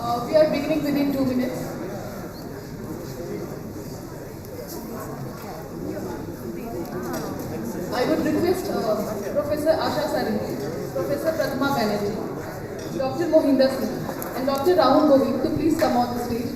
We are beginning within 2 minutes. I would request Professor Asha Sarangi, Professor Prathama Banerjee, Dr. Mohinder Singh, and Dr. Rahul Govind to please come on the stage.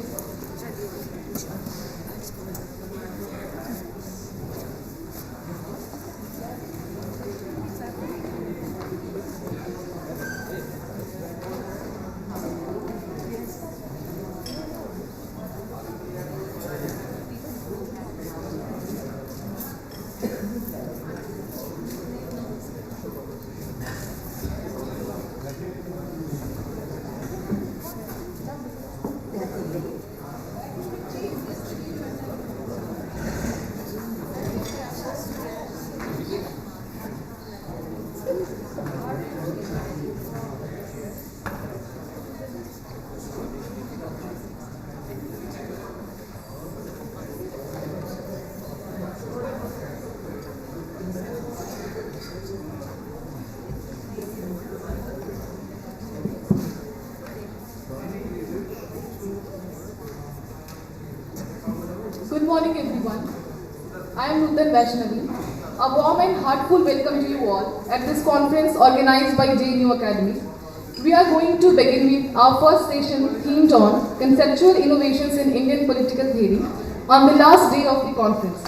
Good morning everyone. I am Vaishnavi. A warm and heartful welcome to you all at this conference organized by JNU Academic. We are going to begin with our first session themed on Conceptual Innovations in Indian Political Theory on the last day of the conference.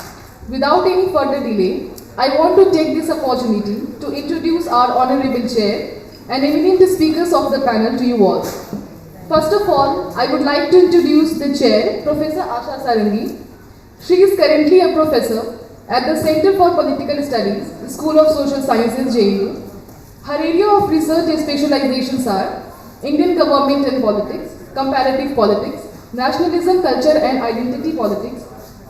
Without any further delay, I want to take this opportunity to introduce our Honorable Chair and eminent speakers of the panel to you all. First of all, I would like to introduce the Chair, Professor Asha Sarangi. She is currently a professor at the Center for Political Studies, School of Social Sciences, JNU. Her area of research and specializations are Indian government and politics, comparative politics, nationalism, culture and identity politics,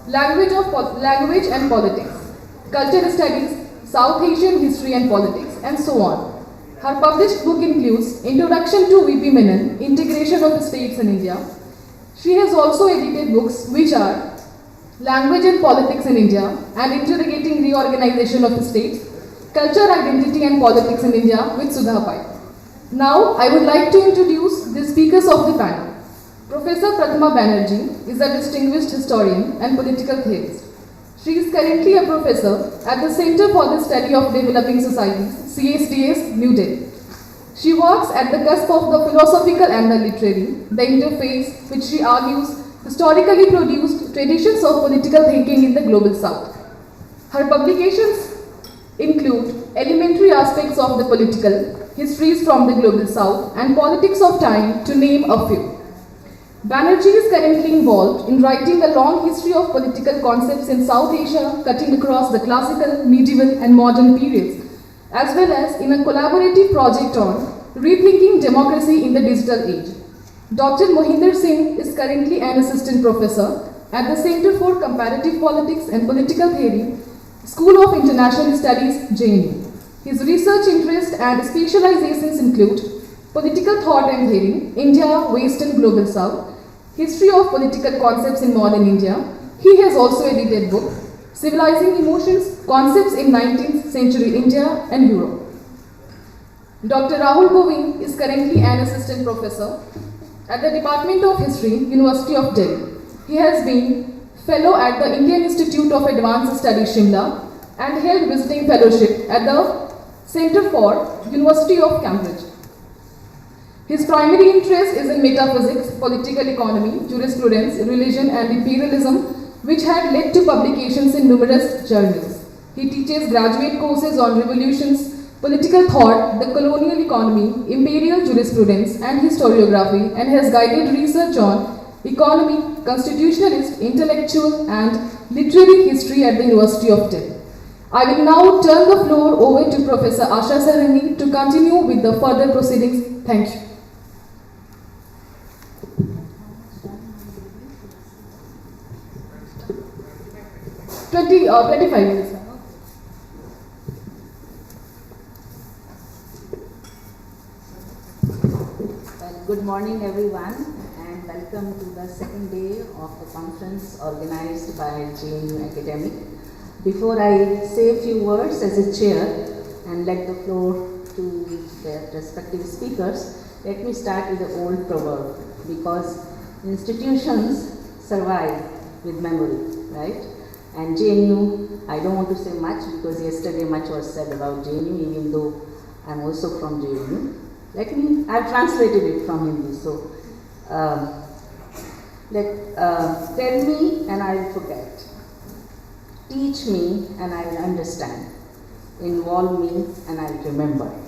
language and politics, culture studies, South Asian history and politics, and so on. Her published book includes Introduction to VP Menon, Integration of States in India. She has also edited books which are Language and Politics in India and Interrogating Reorganization of States, Culture, Identity and Politics in India with Sudha Pai. Now, I would like to introduce the speakers of the panel. Professor Prathama Banerjee is a distinguished historian and political theorist. She is currently a professor at the Center for the Study of Developing Societies, CSDS, New Delhi. She works at the cusp of the philosophical and the literary, the interface which she argues historically produced traditions of political thinking in the global south. Her publications include Elementary Aspects of the Political, Histories from the Global South, and Politics of Time, to name a few. Banerjee is currently involved in writing a long history of political concepts in South Asia, cutting across the classical, medieval, and modern periods, as well as in a collaborative project on rethinking democracy in the digital age. Dr. Mohinder Singh is currently an assistant professor at the Center for Comparative Politics and Political Theory, School of International Studies, JNU. His research interests and specializations include political thought and theory, India, West and Global South, history of political concepts in modern India. He has also edited book, Civilizing Emotions, Concepts in 19th Century India and Europe. Dr. Rahul Govind is currently an assistant professor at the Department of History, University of Delhi. He has been fellow at the Indian Institute of Advanced Studies, Shimla, and held visiting fellowship at the Center for University of Cambridge. His primary interest is in metaphysics, political economy, jurisprudence, religion and imperialism, which had led to publications in numerous journals. He teaches graduate courses on revolutions, political thought, the colonial economy, imperial jurisprudence and historiography, and has guided research on economy, constitutionalist, intellectual and literary history at the University of Delhi. I will now turn the floor over to Professor Asha Sarangi to continue with the further proceedings. Thank you. $25 minutes. Well, good morning everyone and welcome to the second day of the conference organized by JNU Academic. Before I say a few words as a chair and let the floor to the respective speakers, Let me start with the old proverb, because institutions survive with memory, right? And JNU, I don't want to say much because yesterday much was said about JNU, even though I'm also from JNU. I've translated it from Hindi, so tell me and I will forget. Teach me and I will understand. Involve me and I will remember.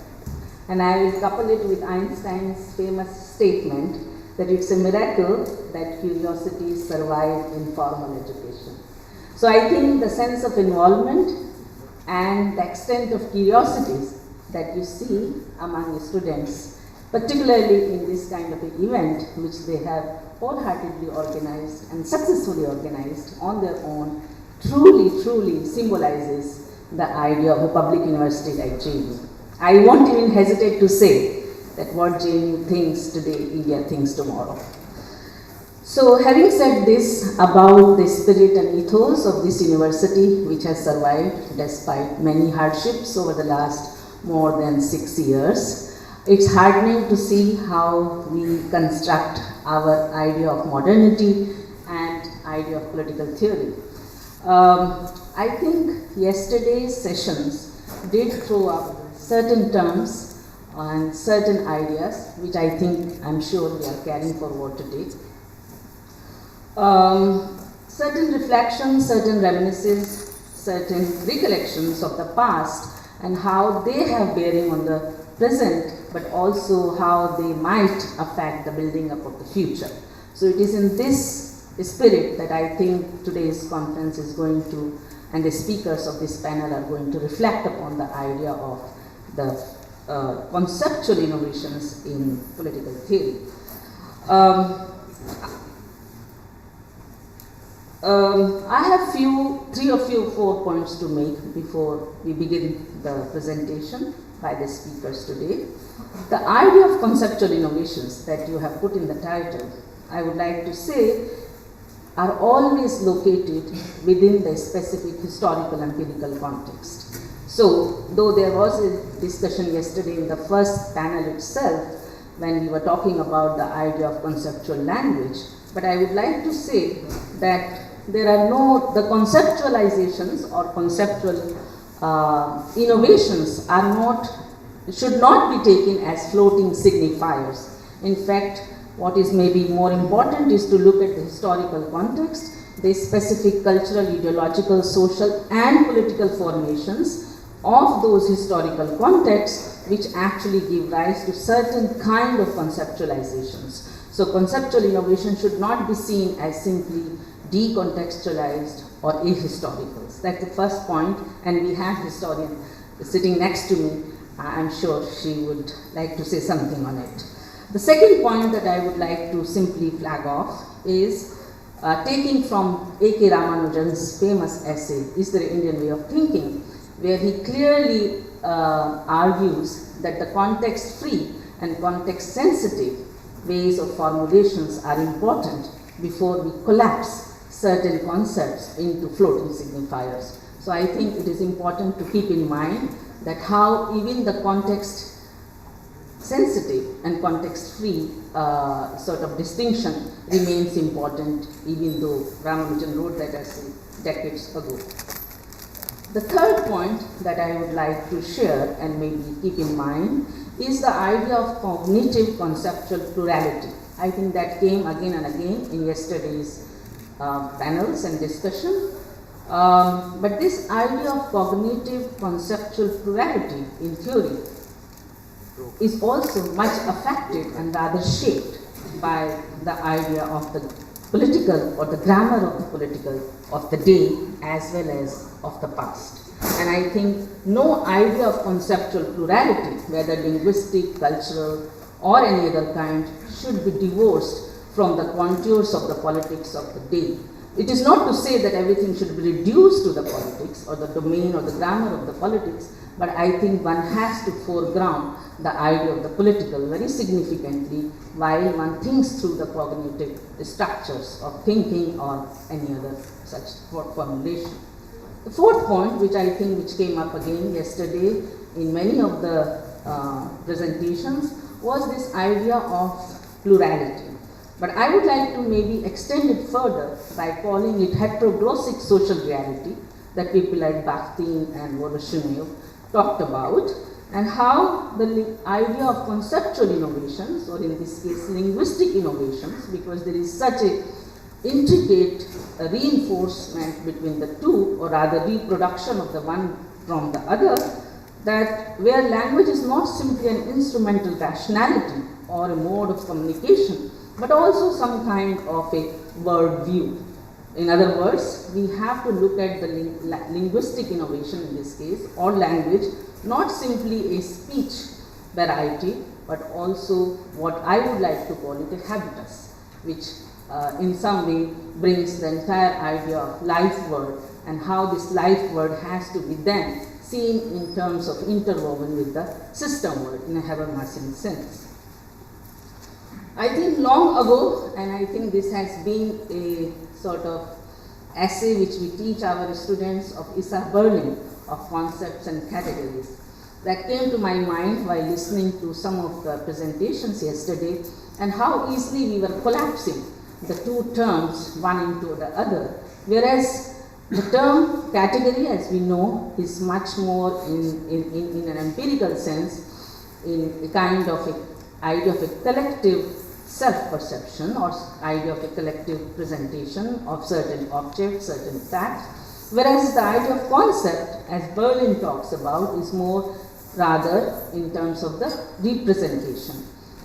And I will couple it with Einstein's famous statement that it's a miracle that curiosity survived in formal education. So I think the sense of involvement and the extent of curiosities that you see among the students, particularly in this kind of an event which they have wholeheartedly organized and successfully organized on their own, truly symbolizes the idea of a public university like JNU. I won't even hesitate to say that what JNU thinks today, India thinks tomorrow. So having said this about the spirit and ethos of this university, which has survived despite many hardships over the last more than 6 years, it's heartening to see how we construct our idea of modernity and idea of political theory. I think yesterday's sessions did throw up certain terms and certain ideas, which I'm sure we are carrying forward today. Certain reflections, certain reminiscences, certain recollections of the past and how they have bearing on the present, but also how they might affect the building up of the future. So it is in this spirit that I think today's conference is going to, and the speakers of this panel are going to reflect upon the idea of the conceptual innovations in political theory. I have 3 or 4 points to make before we begin the presentation by the speakers today. The idea of conceptual innovations that you have put in the title, I would like to say, are always located within the specific historical empirical context. So, though there was a discussion yesterday in the first panel itself when we were talking about the idea of conceptual language, but I would like to say that there are the conceptualizations or conceptual innovations should not be taken as floating signifiers. In fact, what is maybe more important is to look at the historical context, the specific cultural, ideological, social and political formations of those historical contexts which actually give rise to certain kind of conceptualizations. So conceptual innovation should not be seen as simply decontextualized or ahistorical. That's the first point, and we have historian sitting next to me. I'm sure she would like to say something on it. The second point that I would like to simply flag off is taking from A.K. Ramanujan's famous essay, Is There an Indian Way of Thinking, where he clearly argues that the context-free and context-sensitive ways of formulations are important before we collapse certain concepts into floating signifiers. So I think it is important to keep in mind that how even the context sensitive and context-free sort of distinction remains important, even though Ramanujan wrote that essay decades ago. The third point that I would like to share and maybe keep in mind is the idea of cognitive conceptual plurality. I think that came again and again in yesterday's panels and discussion. But this idea of cognitive conceptual plurality in theory is also much affected and rather shaped by the idea of the political or the grammar of the political of the day as well as of the past. And I think no idea of conceptual plurality, whether linguistic, cultural or any other kind, should be divorced from the contours of the politics of the day. It is not to say that everything should be reduced to the politics or the domain or the grammar of the politics, but I think one has to foreground the idea of the political very significantly while one thinks through the cognitive structures of thinking or any other such formulation. The fourth point, which came up again yesterday in many of the presentations, was this idea of plurality. But I would like to maybe extend it further by calling it heteroglossic social reality that people like Bakhtin and Voloshenev talked about, and how the idea of conceptual innovations, or in this case linguistic innovations, because there is such a intricate reinforcement between the two, or rather reproduction of the one from the other, that where language is not simply an instrumental rationality or a mode of communication, but also some kind of a worldview. In other words, we have to look at the linguistic innovation in this case, or language, not simply a speech variety, but also what I would like to call it a habitus, which in some way brings the entire idea of life word, and how this life word has to be then seen in terms of interwoven with the system word in a Habermasian sense. I think long ago, and I think this has been a sort of essay which we teach our students of Issa Berlin, of concepts and categories, that came to my mind while listening to some of the presentations yesterday, and how easily we were collapsing the two terms one into the other, whereas the term category, as we know, is much more in an empirical sense, in a kind of a idea of a collective self-perception, or idea of a collective presentation of certain objects, certain facts, whereas the idea of concept, as Berlin talks about, is more rather in terms of the representation,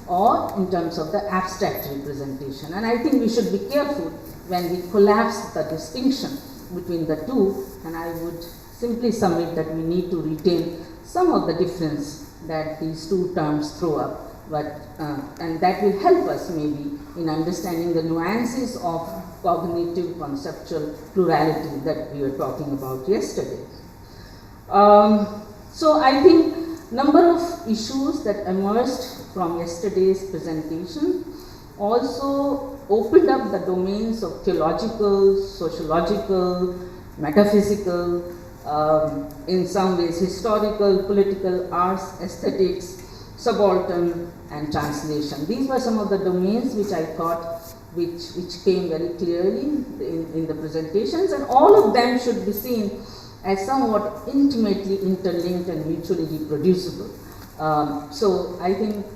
or in terms of the abstract representation. And I think we should be careful when we collapse the distinction between the two, and I would simply submit that we need to retain some of the difference that these two terms throw up, but and that will help us maybe in understanding the nuances of cognitive conceptual plurality that we were talking about yesterday. So I think number of issues that emerged from yesterday's presentation also opened up the domains of theological, sociological, metaphysical, in some ways historical, political, arts, aesthetics, subaltern, and translation. These were some of the domains which I thought which came very clearly in the presentations, and all of them should be seen as somewhat intimately interlinked and mutually reproducible. So I think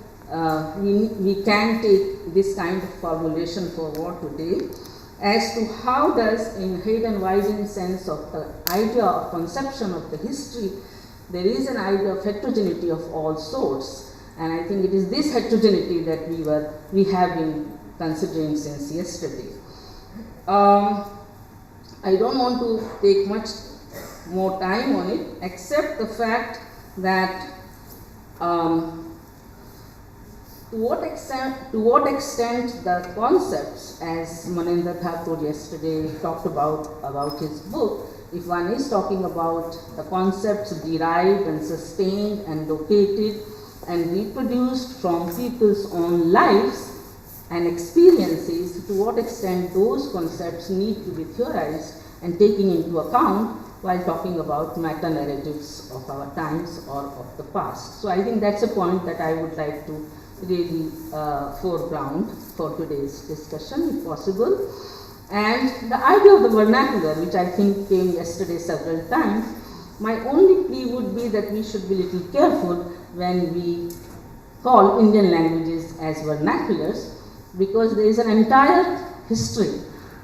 we can take this kind of formulation forward today as to how does, in Hayden-Weidin's sense of the idea of conception of the history, there is an idea of heterogeneity of all sorts. And I think it is this heterogeneity that we have been considering since yesterday. I don't want to take much more time on it, except the fact that to what extent the concepts, as Mohinder Thakur yesterday talked about his book, if one is talking about the concepts derived and sustained and located and reproduced from people's own lives and experiences, to what extent those concepts need to be theorized and taken into account while talking about meta-narratives of our times or of the past. So I think that's a point that I would like to really foreground for today's discussion, if possible. And the idea of the vernacular, which I think came yesterday several times, my only plea would be that we should be a little careful when we call Indian languages as vernaculars, because there is an entire history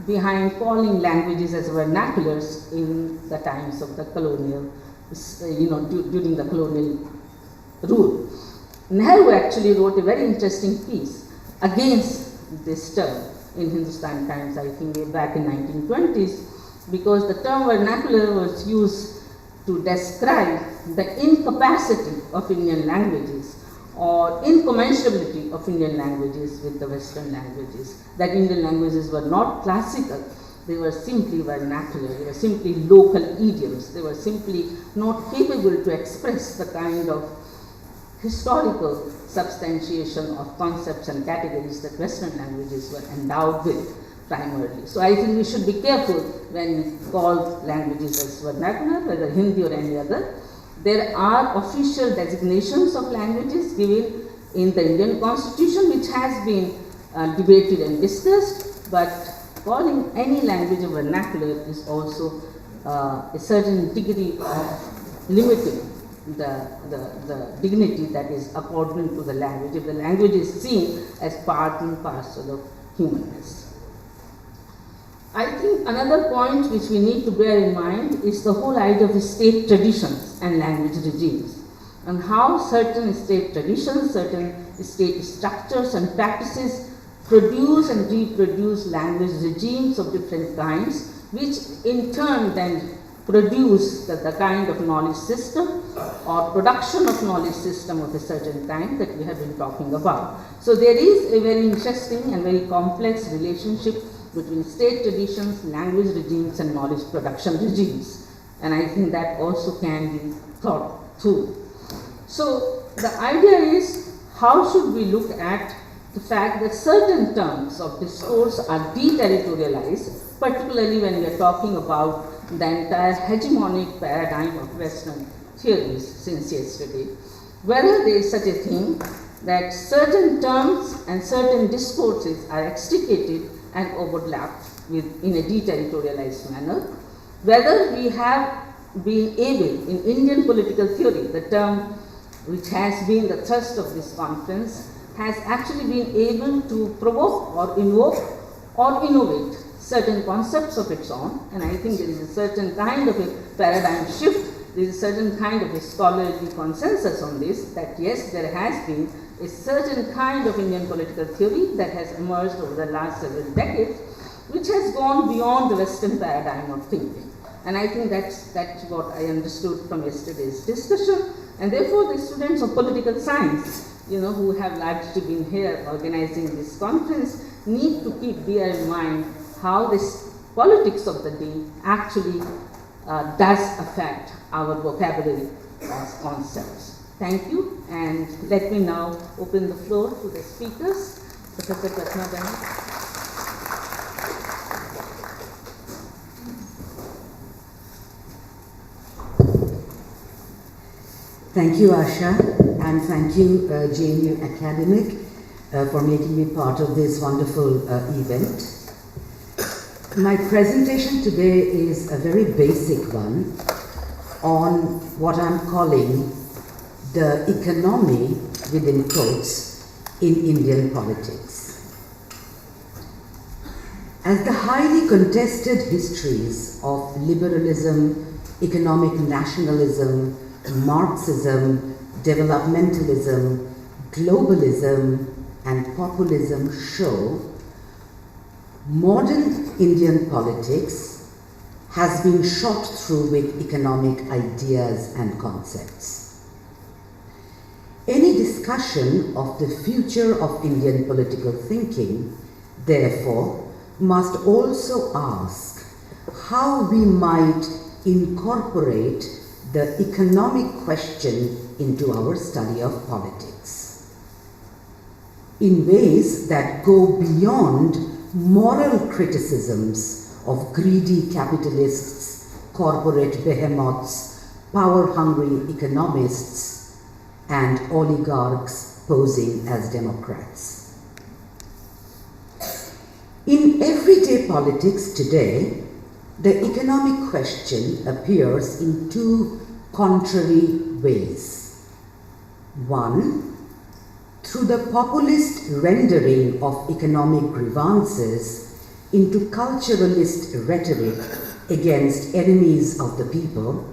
behind calling languages as vernaculars in the times of the colonial, during the colonial rule. Nehru actually wrote a very interesting piece against this term in Hindustan Times, I think back in 1920s, because the term vernacular was used to describe the incapacity of Indian languages or incommensurability of Indian languages with the Western languages, that Indian languages were not classical, they were simply vernacular, they were simply local idioms, they were simply not capable to express the kind of historical substantiation of concepts and categories that Western languages were endowed with primarily. So I think we should be careful when we call languages as vernacular, whether Hindi or any other. There are official designations of languages given in the Indian Constitution, which has been debated and discussed, but calling any language a vernacular is also a certain degree of limiting the dignity that is according to the language, if the language is seen as part and parcel of humanness. I think another point which we need to bear in mind is the whole idea of state traditions and language regimes, and how certain state traditions, certain state structures and practices produce and reproduce language regimes of different kinds, which in turn then produce the kind of knowledge system or production of knowledge system of a certain kind that we have been talking about. So there is a very interesting and very complex relationship between state traditions, language regimes and knowledge production regimes, and I think that also can be thought through. So the idea is, how should we look at the fact that certain terms of discourse are deterritorialized, particularly when we are talking about the entire hegemonic paradigm of Western theories since yesterday. Whether there is such a thing that certain terms and certain discourses are extricated and overlapped in a deterritorialized manner, whether we have been able in Indian political theory, the term which has been the thrust of this conference, has actually been able to provoke or invoke or innovate certain concepts of its own, and I think there is a certain kind of a paradigm shift, there is a certain kind of a scholarly consensus on this, that yes, there has been a certain kind of Indian political theory that has emerged over the last several decades, which has gone beyond the Western paradigm of thinking. And I think that's what I understood from yesterday's discussion, and therefore the students of political science, who have largely been here organizing this conference, need to bear in mind how this politics of the day actually does affect our vocabulary as concepts. Thank you, and let me now open the floor to the speakers. Professor Prathama. Thank you, Asha, and thank you, JNU Academic, for making me part of this wonderful event. My presentation today is a very basic one on what I'm calling the economy, within quotes, in Indian politics. As the highly contested histories of liberalism, economic nationalism, Marxism, developmentalism, globalism, and populism show, modern Indian politics has been shot through with economic ideas and concepts. Any discussion of the future of Indian political thinking, therefore, must also ask how we might incorporate the economic question into our study of politics in ways that go beyond moral criticisms of greedy capitalists, corporate behemoths, power-hungry economists, and oligarchs posing as democrats. In everyday politics today, the economic question appears in two contrary ways. One, through the populist rendering of economic grievances into culturalist rhetoric against enemies of the people,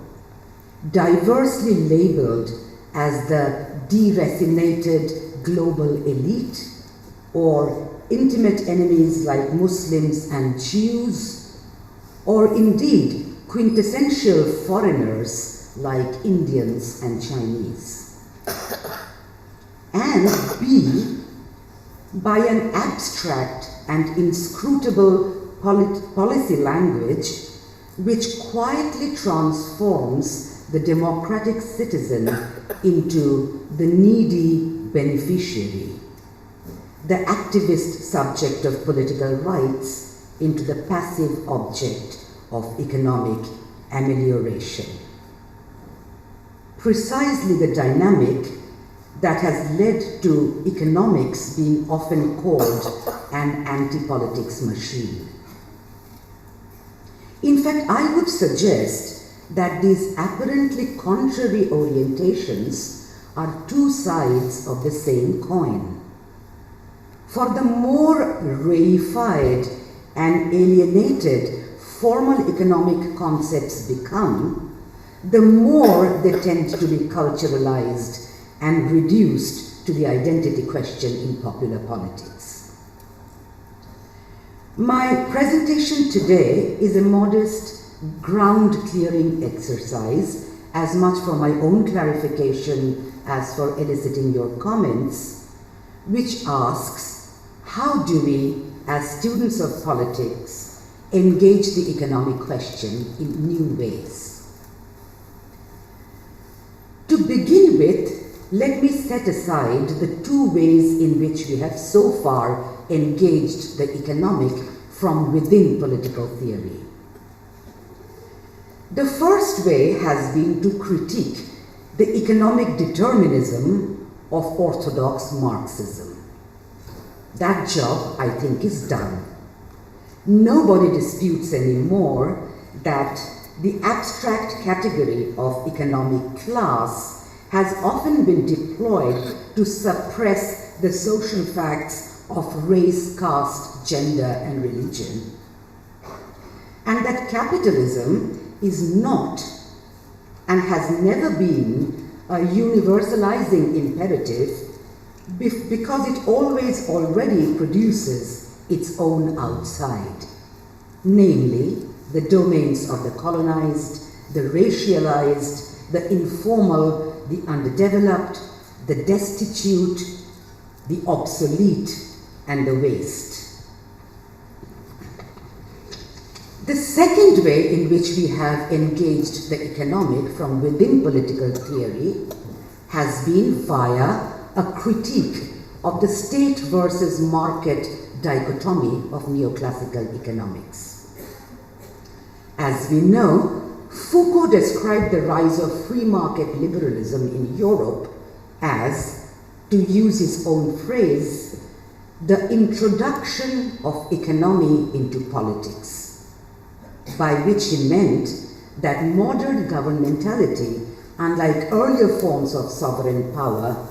diversely labeled as the deracinated global elite or intimate enemies like Muslims and Jews, or indeed quintessential foreigners like Indians and Chinese. And B, by an abstract and inscrutable policy language which quietly transforms the democratic citizen into the needy beneficiary, the activist subject of political rights into the passive object of economic amelioration. Precisely the dynamic that has led to economics being often called an anti-politics machine. In fact, I would suggest that these apparently contrary orientations are two sides of the same coin. For the more reified and alienated formal economic concepts become, the more they tend to be culturalized and reduced to the identity question in popular politics. My presentation today is a modest ground-clearing exercise, as much for my own clarification as for eliciting your comments, which asks, how do we, as students of politics, engage the economic question in new ways? To begin with, let me set aside the two ways in which we have so far engaged the economic from within political theory. The first way has been to critique the economic determinism of orthodox Marxism. That job, I think, is done. Nobody disputes anymore that the abstract category of economic class has often been deployed to suppress the social facts of race, caste, gender, and religion. And that capitalism is not and has never been a universalizing imperative because it always already produces its own outside, namely the domains of the colonized, the racialized, the informal, the underdeveloped, the destitute, the obsolete, and the waste. The second way in which we have engaged the economic from within political theory has been via a critique of the state versus market dichotomy of neoclassical economics. As we know, Foucault described the rise of free market liberalism in Europe as, to use his own phrase, the introduction of economy into politics, by which he meant that modern governmentality, unlike earlier forms of sovereign power,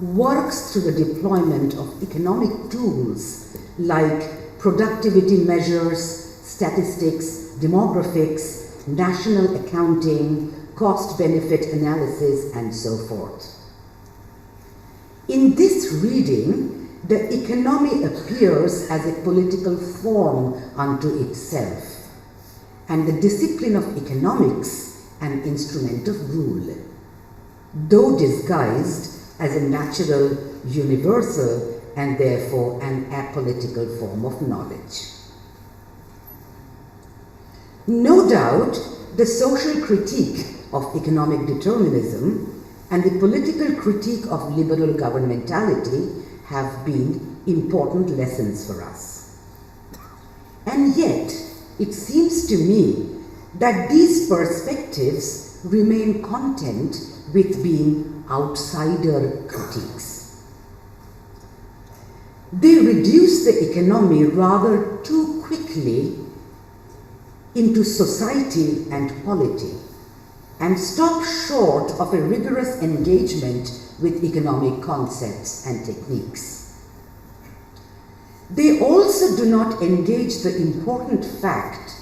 works through the deployment of economic tools like productivity measures, statistics, demographics, national accounting, cost-benefit analysis, and so forth. In this reading, the economy appears as a political form unto itself, and the discipline of economics an instrument of rule, though disguised as a natural, universal, and therefore an apolitical form of knowledge. No doubt, the social critique of economic determinism and the political critique of liberal governmentality have been important lessons for us. And yet, it seems to me that these perspectives remain content with being outsider critiques. They reduce the economy rather too quickly into society and polity, and stop short of a rigorous engagement with economic concepts and techniques. They also do not engage the important fact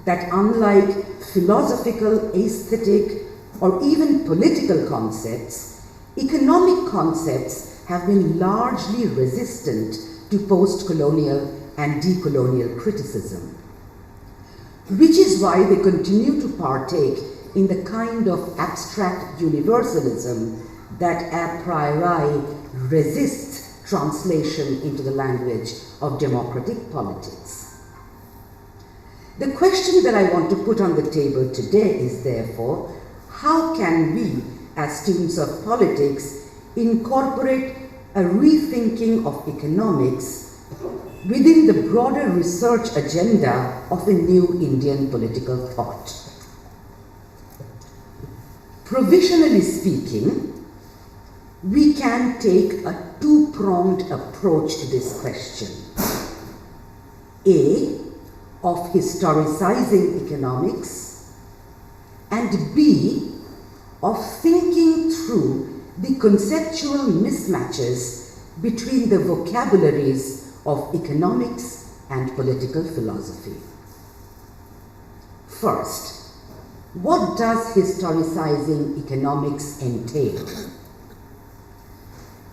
that unlike philosophical, aesthetic, or even political concepts, economic concepts have been largely resistant to post-colonial and decolonial criticism, which is why they continue to partake in the kind of abstract universalism that a priori resists translation into the language of democratic politics. The question that I want to put on the table today is therefore, how can we, as students of politics, incorporate a rethinking of economics within the broader research agenda of a new Indian political thought? Provisionally speaking, we can take a two-pronged approach to this question. A, of historicizing economics, and B, of thinking through the conceptual mismatches between the vocabularies of economics and political philosophy. First, what does historicizing economics entail?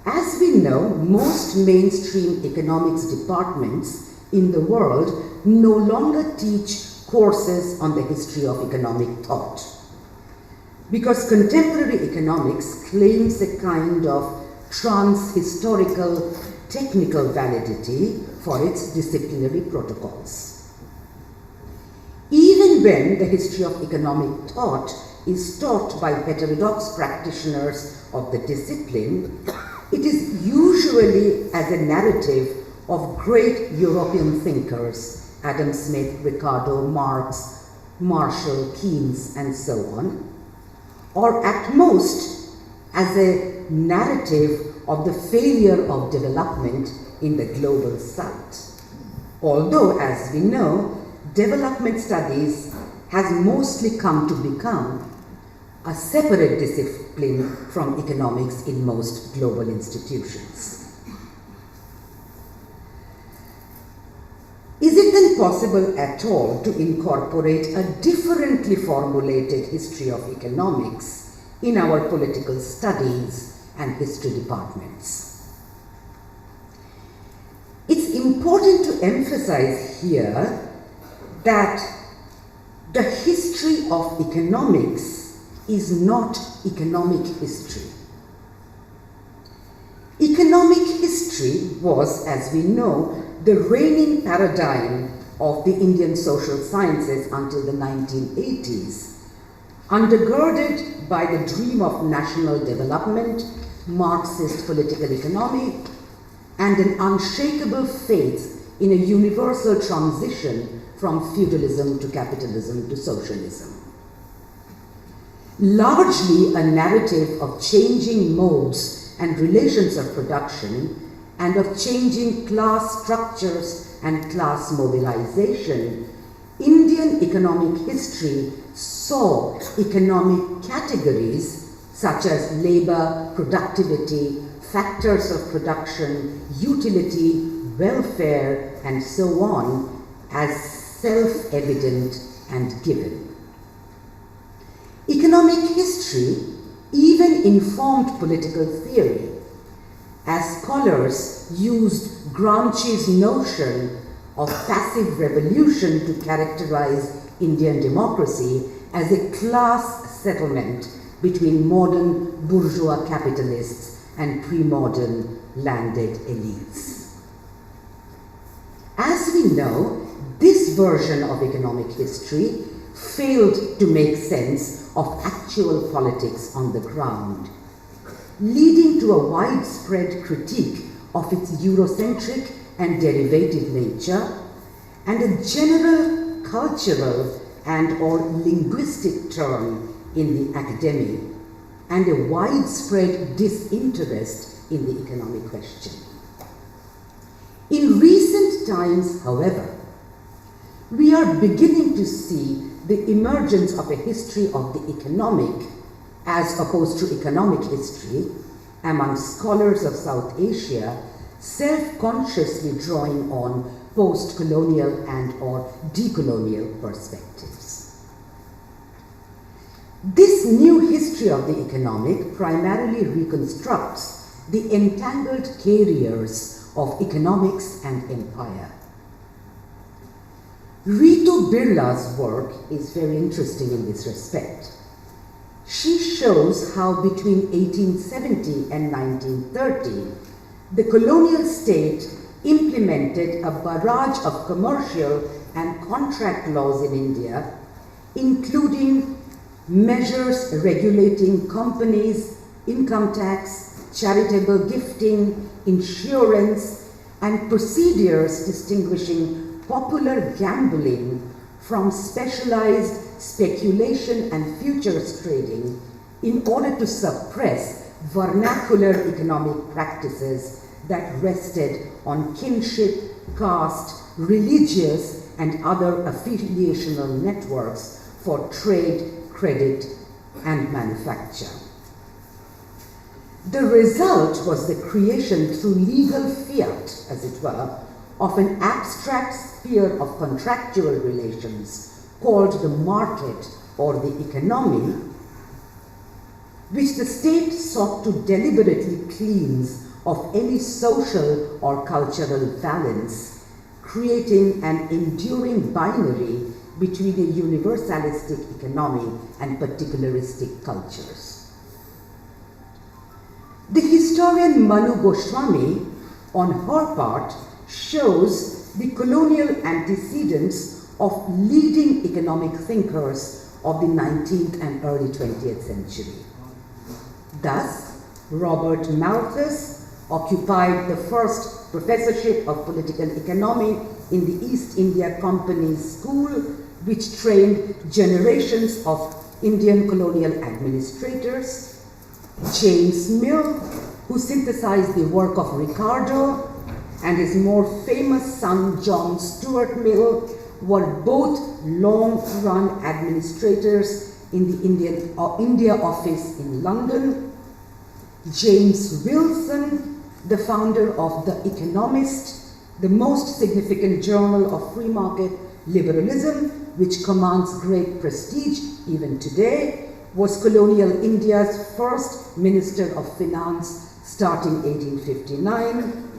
As we know, most mainstream economics departments in the world no longer teach courses on the history of economic thought, because contemporary economics claims a kind of trans-historical technical validity for its disciplinary protocols. Even when the history of economic thought is taught by heterodox practitioners of the discipline, it is usually as a narrative of great European thinkers, Adam Smith, Ricardo, Marx, Marshall, Keynes, and so on, or at most as a narrative of the failure of development in the global south. Although, as we know, development studies has mostly come to become a separate discipline from economics in most global institutions. Is it then possible at all to incorporate a differently formulated history of economics in our political studies and history departments? It's important to emphasize here that the history of economics is not economic history. Economic history was, as we know, the reigning paradigm of the Indian social sciences until the 1980s, undergirded by the dream of national development, Marxist political economy, and an unshakable faith in a universal transition from feudalism to capitalism to socialism. Largely a narrative of changing modes and relations of production and of changing class structures and class mobilization, Indian economic history saw economic categories such as labor, productivity, factors of production, utility, welfare, and so on as self-evident and given. Economic history even informed political theory, as scholars used Gramsci's notion of passive revolution to characterize Indian democracy as a class settlement between modern bourgeois capitalists and pre-modern landed elites. As we know, this version of economic history failed to make sense of actual politics on the ground, leading to a widespread critique of its Eurocentric and derivative nature, and a general cultural and or linguistic turn in the academy, and a widespread disinterest in the economic question. In recent times, however, we are beginning to see the emergence of a history of the economic as opposed to economic history among scholars of South Asia, self-consciously drawing on post-colonial and or decolonial perspectives. This new history of the economic primarily reconstructs the entangled carriers of economics and empire. Ritu Birla's work is very interesting in this respect. She shows how between 1870 and 1930, the colonial state implemented a barrage of commercial and contract laws in India, including measures regulating companies, income tax, charitable gifting, insurance, and procedures distinguishing popular gambling from specialized speculation and futures trading in order to suppress vernacular economic practices that rested on kinship, caste, religious, and other affiliational networks for trade, credit, and manufacture. The result was the creation through legal fiat, as it were, of an abstract sphere of contractual relations called the market or the economy, which the state sought to deliberately cleanse of any social or cultural valence, creating an enduring binary between a universalistic economy and particularistic cultures. The historian Manu Goswami, on her part, shows the colonial antecedents of leading economic thinkers of the 19th and early 20th century. Thus, Robert Malthus occupied the first professorship of political economy in the East India Company's school, which trained generations of Indian colonial administrators. James Mill, who synthesized the work of Ricardo, and his more famous son John Stuart Mill, were both long-run administrators in the India office in London. James Wilson, the founder of The Economist, the most significant journal of free market liberalism, which commands great prestige even today, was colonial India's first Minister of Finance starting 1859.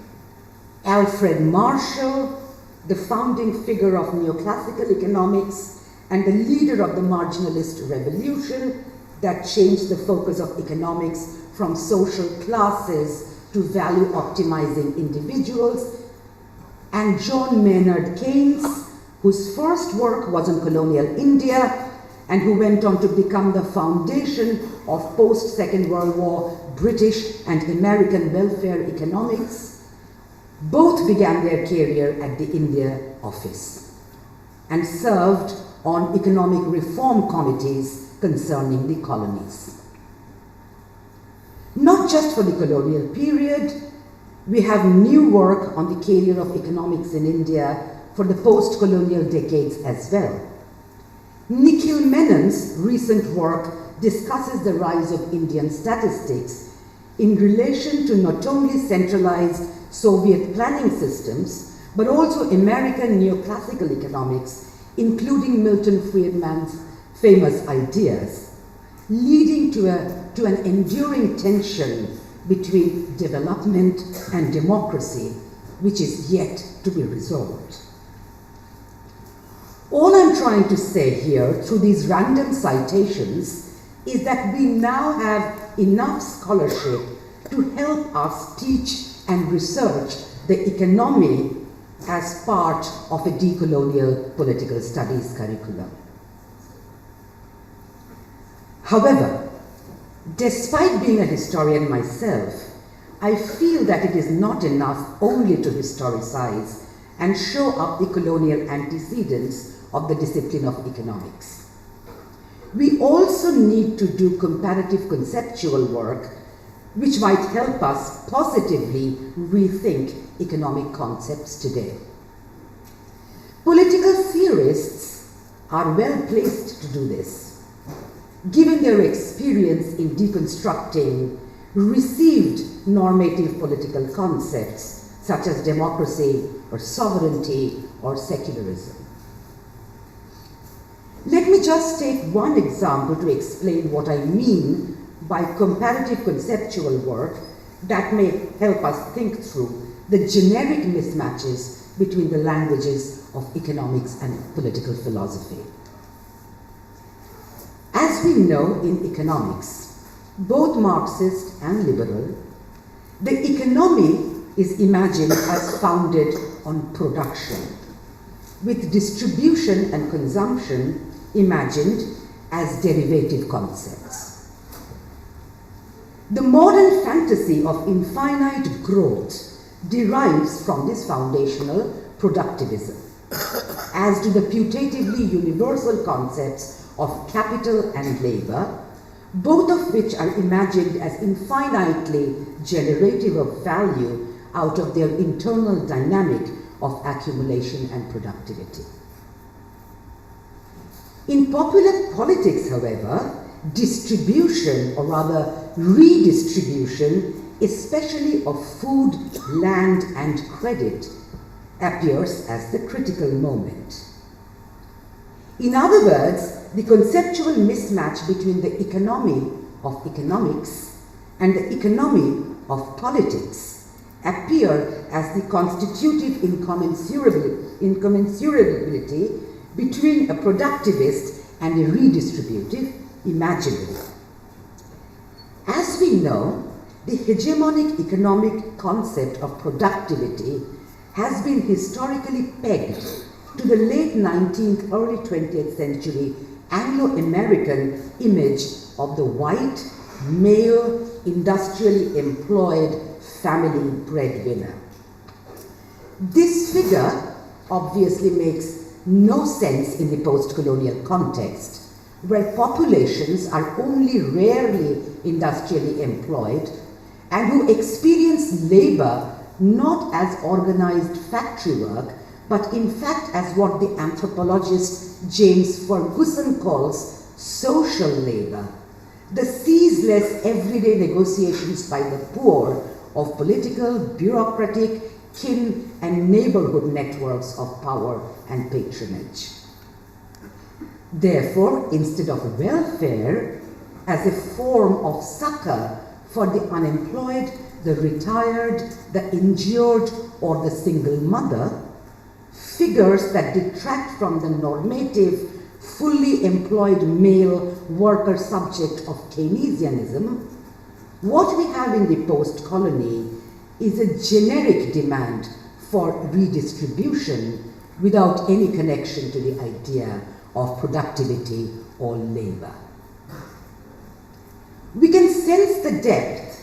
Alfred Marshall, the founding figure of neoclassical economics and the leader of the marginalist revolution that changed the focus of economics from social classes to value optimizing individuals, and John Maynard Keynes, whose first work was on colonial India and who went on to become the foundation of post-Second World War British and American welfare economics. Both began their career at the India office and served on economic reform committees concerning the colonies. Not just for the colonial period, we have new work on the career of economics in India for the post-colonial decades as well. Nikhil Menon's recent work discusses the rise of Indian statistics in relation to not only centralized Soviet planning systems, but also American neoclassical economics, including Milton Friedman's famous ideas, leading to an enduring tension between development and democracy, which is yet to be resolved. All I'm trying to say here through these random citations is that we now have enough scholarship to help us teach and research the economy as part of a decolonial political studies curriculum. However, despite being a historian myself, I feel that it is not enough only to historicize and show up the colonial antecedents of the discipline of economics. We also need to do comparative conceptual work which might help us positively rethink economic concepts today. Political theorists are well placed to do this, given their experience in deconstructing received normative political concepts such as democracy or sovereignty or secularism. Let me just take one example to explain what I mean by comparative conceptual work that may help us think through the generic mismatches between the languages of economics and political philosophy. As we know in economics, both Marxist and liberal, the economy is imagined as founded on production, with distribution and consumption imagined as derivative concepts. The modern fantasy of infinite growth derives from this foundational productivism, as do the putatively universal concepts of capital and labor, both of which are imagined as infinitely generative of value out of their internal dynamic of accumulation and productivity. In popular politics, however, distribution, or rather redistribution, especially of food, land, and credit, appears as the critical moment. In other words, the conceptual mismatch between the economy of economics and the economy of politics appear as the constitutive incommensurability between a productivist and a redistributive imaginary. As we know, the hegemonic economic concept of productivity has been historically pegged to the late 19th, early 20th century Anglo-American image of the white, male, industrially employed family breadwinner. This figure obviously makes no sense in the post-colonial context, where populations are only rarely industrially employed and who experience labor not as organized factory work, but in fact as what the anthropologist James Ferguson calls social labor, the ceaseless everyday negotiations by the poor of political, bureaucratic, kin and neighborhood networks of power and patronage. Therefore, instead of welfare as a form of succor for the unemployed, the retired, the injured, or the single mother, figures that detract from the normative, fully employed male worker subject of Keynesianism, what we have in the post-colony is a generic demand for redistribution without any connection to the idea of productivity or labor. We can sense the depth,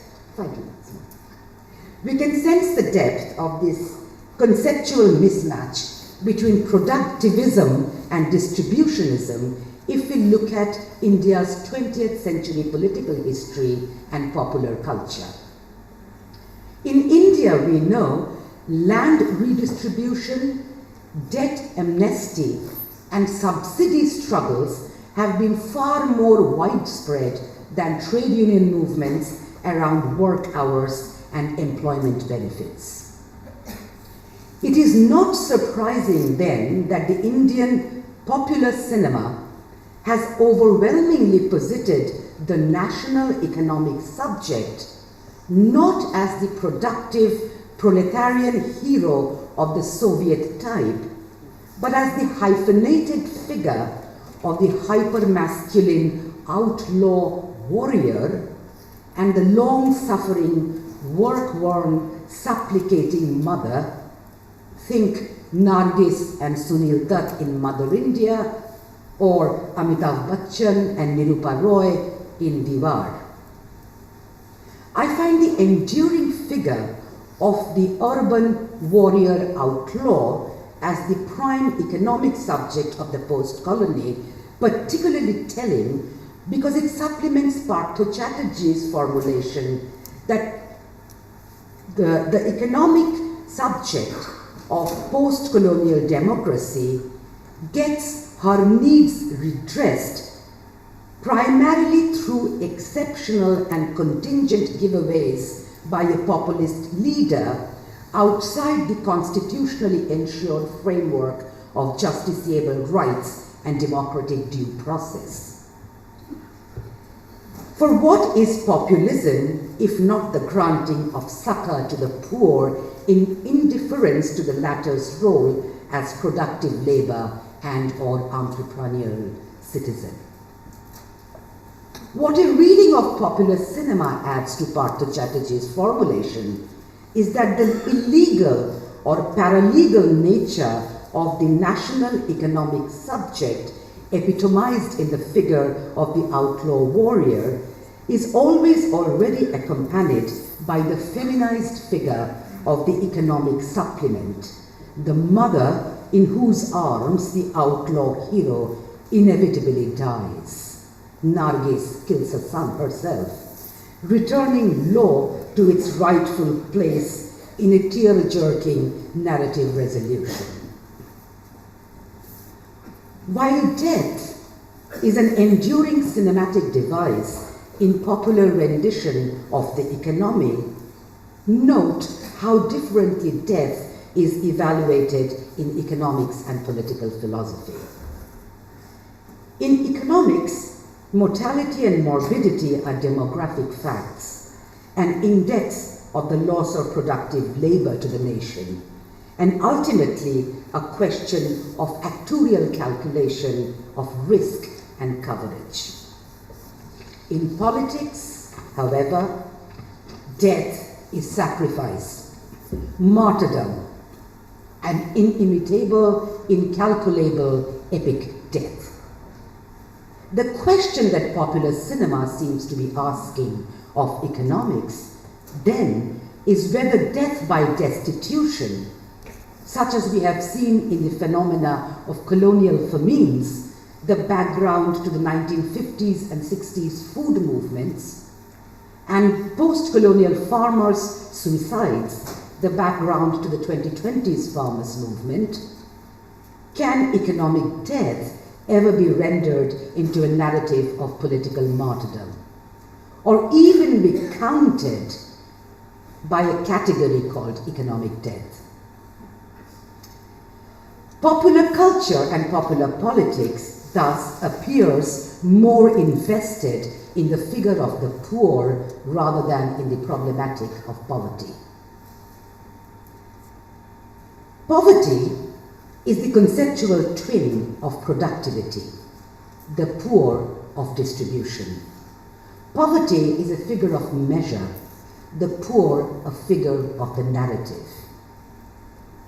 of this conceptual mismatch between productivism and distributionism if we look at India's 20th century political history and popular culture. In India, we know land redistribution, debt amnesty, and subsidy struggles have been far more widespread than trade union movements around work hours and employment benefits. It is not surprising then that the Indian popular cinema has overwhelmingly posited the national economic subject not as the productive proletarian hero of the Soviet type, but as the hyphenated figure of the hyper-masculine outlaw warrior and the long-suffering, work-worn, supplicating mother. Think Nargis and Sunil Dutt in Mother India, or Amitabh Bachchan and Nirupa Roy in Diwar. I find the enduring figure of the urban warrior outlaw as the prime economic subject of the post-colony particularly telling because it supplements Partho Chatterjee's formulation that the economic subject of post-colonial democracy gets her needs redressed primarily through exceptional and contingent giveaways by a populist leader outside the constitutionally ensured framework of justiciable rights and democratic due process. For what is populism if not the granting of succor to the poor in indifference to the latter's role as productive labor and or entrepreneurial citizen? What a reading of popular cinema adds to Partho Chatterjee's formulation is that the illegal or paralegal nature of the national economic subject epitomized in the figure of the outlaw warrior is always already accompanied by the feminized figure of the economic supplement, the mother in whose arms the outlaw hero inevitably dies. Nargis kills her son herself, returning law to its rightful place in a tear-jerking narrative resolution. While death is an enduring cinematic device in popular rendition of the economy, note how differently death is evaluated in economics and political philosophy. In economics, mortality and morbidity are demographic facts, an index of the loss of productive labor to the nation, and ultimately a question of actuarial calculation of risk and coverage. In politics, however, death is sacrifice, martyrdom, an inimitable, incalculable, epic death. The question that popular cinema seems to be asking of economics, then, is whether death by destitution, such as we have seen in the phenomena of colonial famines, the background to the 1950s and 60s food movements, and post-colonial farmers' suicides, the background to the 2020s farmers' movement, can economic death ever be rendered into a narrative of political martyrdom, or even be counted by a category called economic death? Popular culture and popular politics thus appears more invested in the figure of the poor rather than in the problematic of poverty. Poverty is the conceptual twin of productivity, the poor of distribution. Poverty is a figure of measure, the poor a figure of the narrative.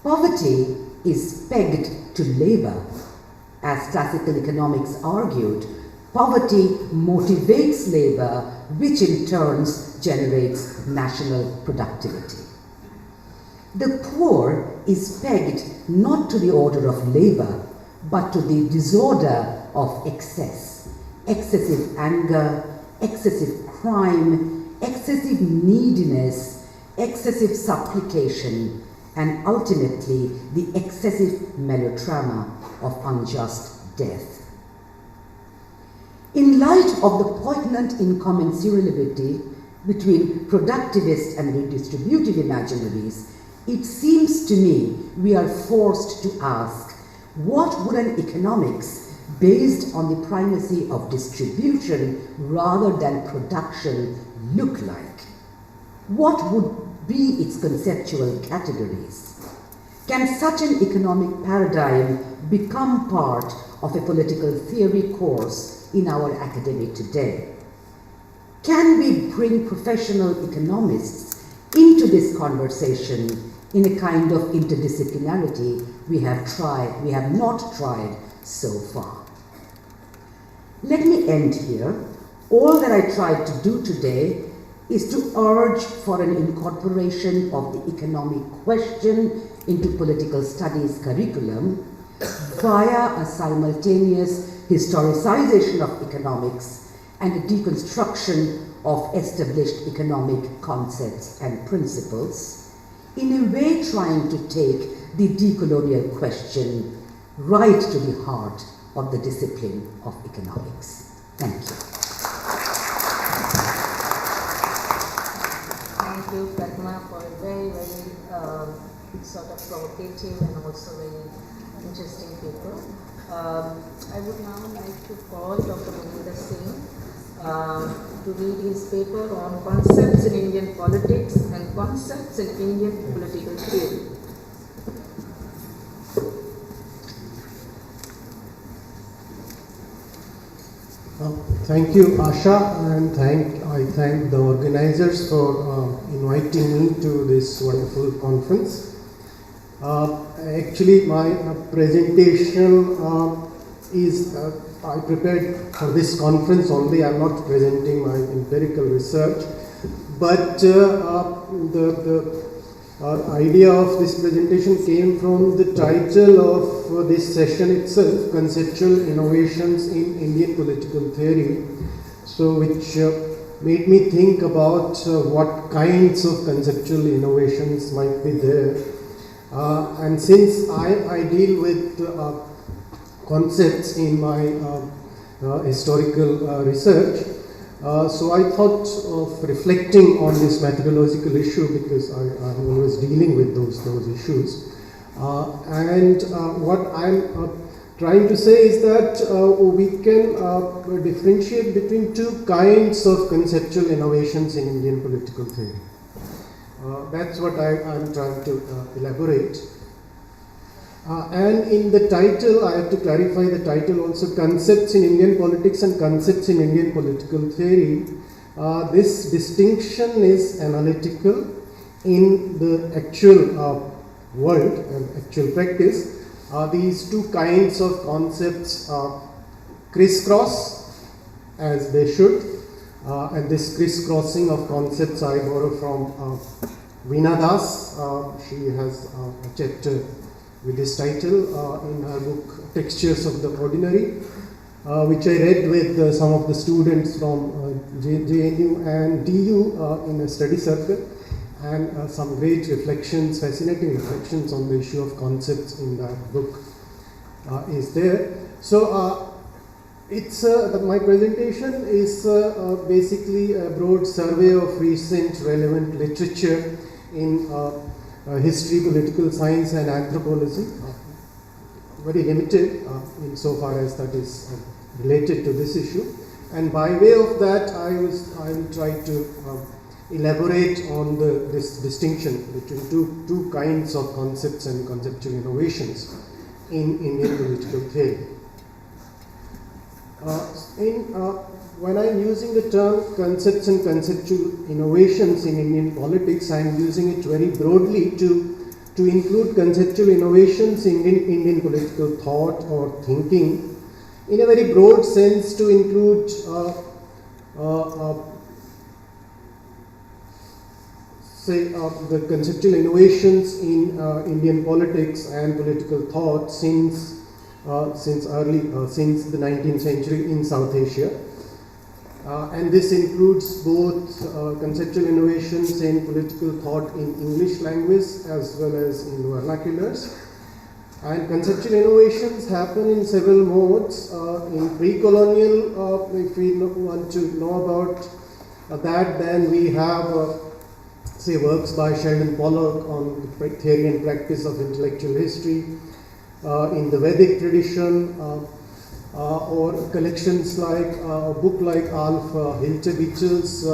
Poverty is pegged to labor. As classical economics argued, poverty motivates labor, which in turn generates national productivity. The poor is pegged not to the order of labor, but to the disorder of excess, excessive anger, excessive crime, excessive neediness, excessive supplication, and ultimately the excessive melodrama of unjust death. In light of the poignant incommensurability between productivist and redistributive imaginaries, it seems to me we are forced to ask, what would an economics based on the primacy of distribution rather than production look like? What would be its conceptual categories? Can such an economic paradigm become part of a political theory course in our academy today? Can we bring professional economists into this conversation in a kind of interdisciplinarity we have not tried so far? Let me end here. All that I tried to do today is to urge for an incorporation of the economic question into political studies curriculum via a simultaneous historicization of economics and a deconstruction of established economic concepts and principles, in a way trying to take the decolonial question right to the heart of the discipline of economics. Thank you. Thank you, Prathama, for a very, very sort of provocative and also very interesting paper. I would now like to call Dr. Mohinder Singh to read his paper on concepts in Indian politics and concepts in Indian political theory. Thank you, Asha, and I thank the organizers for inviting me to this wonderful conference. Actually, my presentation is I prepared for this conference only. I am not presenting my empirical research, but the idea of this presentation came from the title of this session itself, Conceptual Innovations in Indian Political Theory, so which made me think about what kinds of conceptual innovations might be there. And since I deal with concepts in my historical research, so I thought of reflecting on this methodological issue because I'm always dealing with those issues. And what I'm trying to say is that we can differentiate between two kinds of conceptual innovations in Indian political theory. That's what I'm trying to elaborate. And in the title, I have to clarify the title also, Concepts in Indian Politics and Concepts in Indian Political Theory. This distinction is analytical. In the actual world and actual practice, these two kinds of concepts crisscross as they should. And this crisscrossing of concepts I borrow from Veena Das. She has a chapter with this title in her book Textures of the Ordinary, which I read with some of the students from JNU and DU in a study circle, and some great reflections, fascinating reflections on the issue of concepts in that book is there. So it's my presentation is basically a broad survey of recent relevant literature in history, political science and anthropology, very limited insofar as that is related to this issue. And by way of that, I will try to elaborate on this distinction between two kinds of concepts and conceptual innovations in Indian political theory. When I'm using the term concepts and conceptual innovations in Indian politics, I'm using it very broadly to include conceptual innovations in Indian political thought or thinking, in a very broad sense to include the conceptual innovations in Indian politics and political thought since the 19th century in South Asia. And this includes both conceptual innovations in political thought in English language as well as in vernaculars. And conceptual innovations happen in several modes. In pre-colonial, if we want to know about that, then we have say works by Sheldon Pollock on the theory and practice of intellectual history. In the Vedic tradition, or collections like a book like Alf Hiltebichel's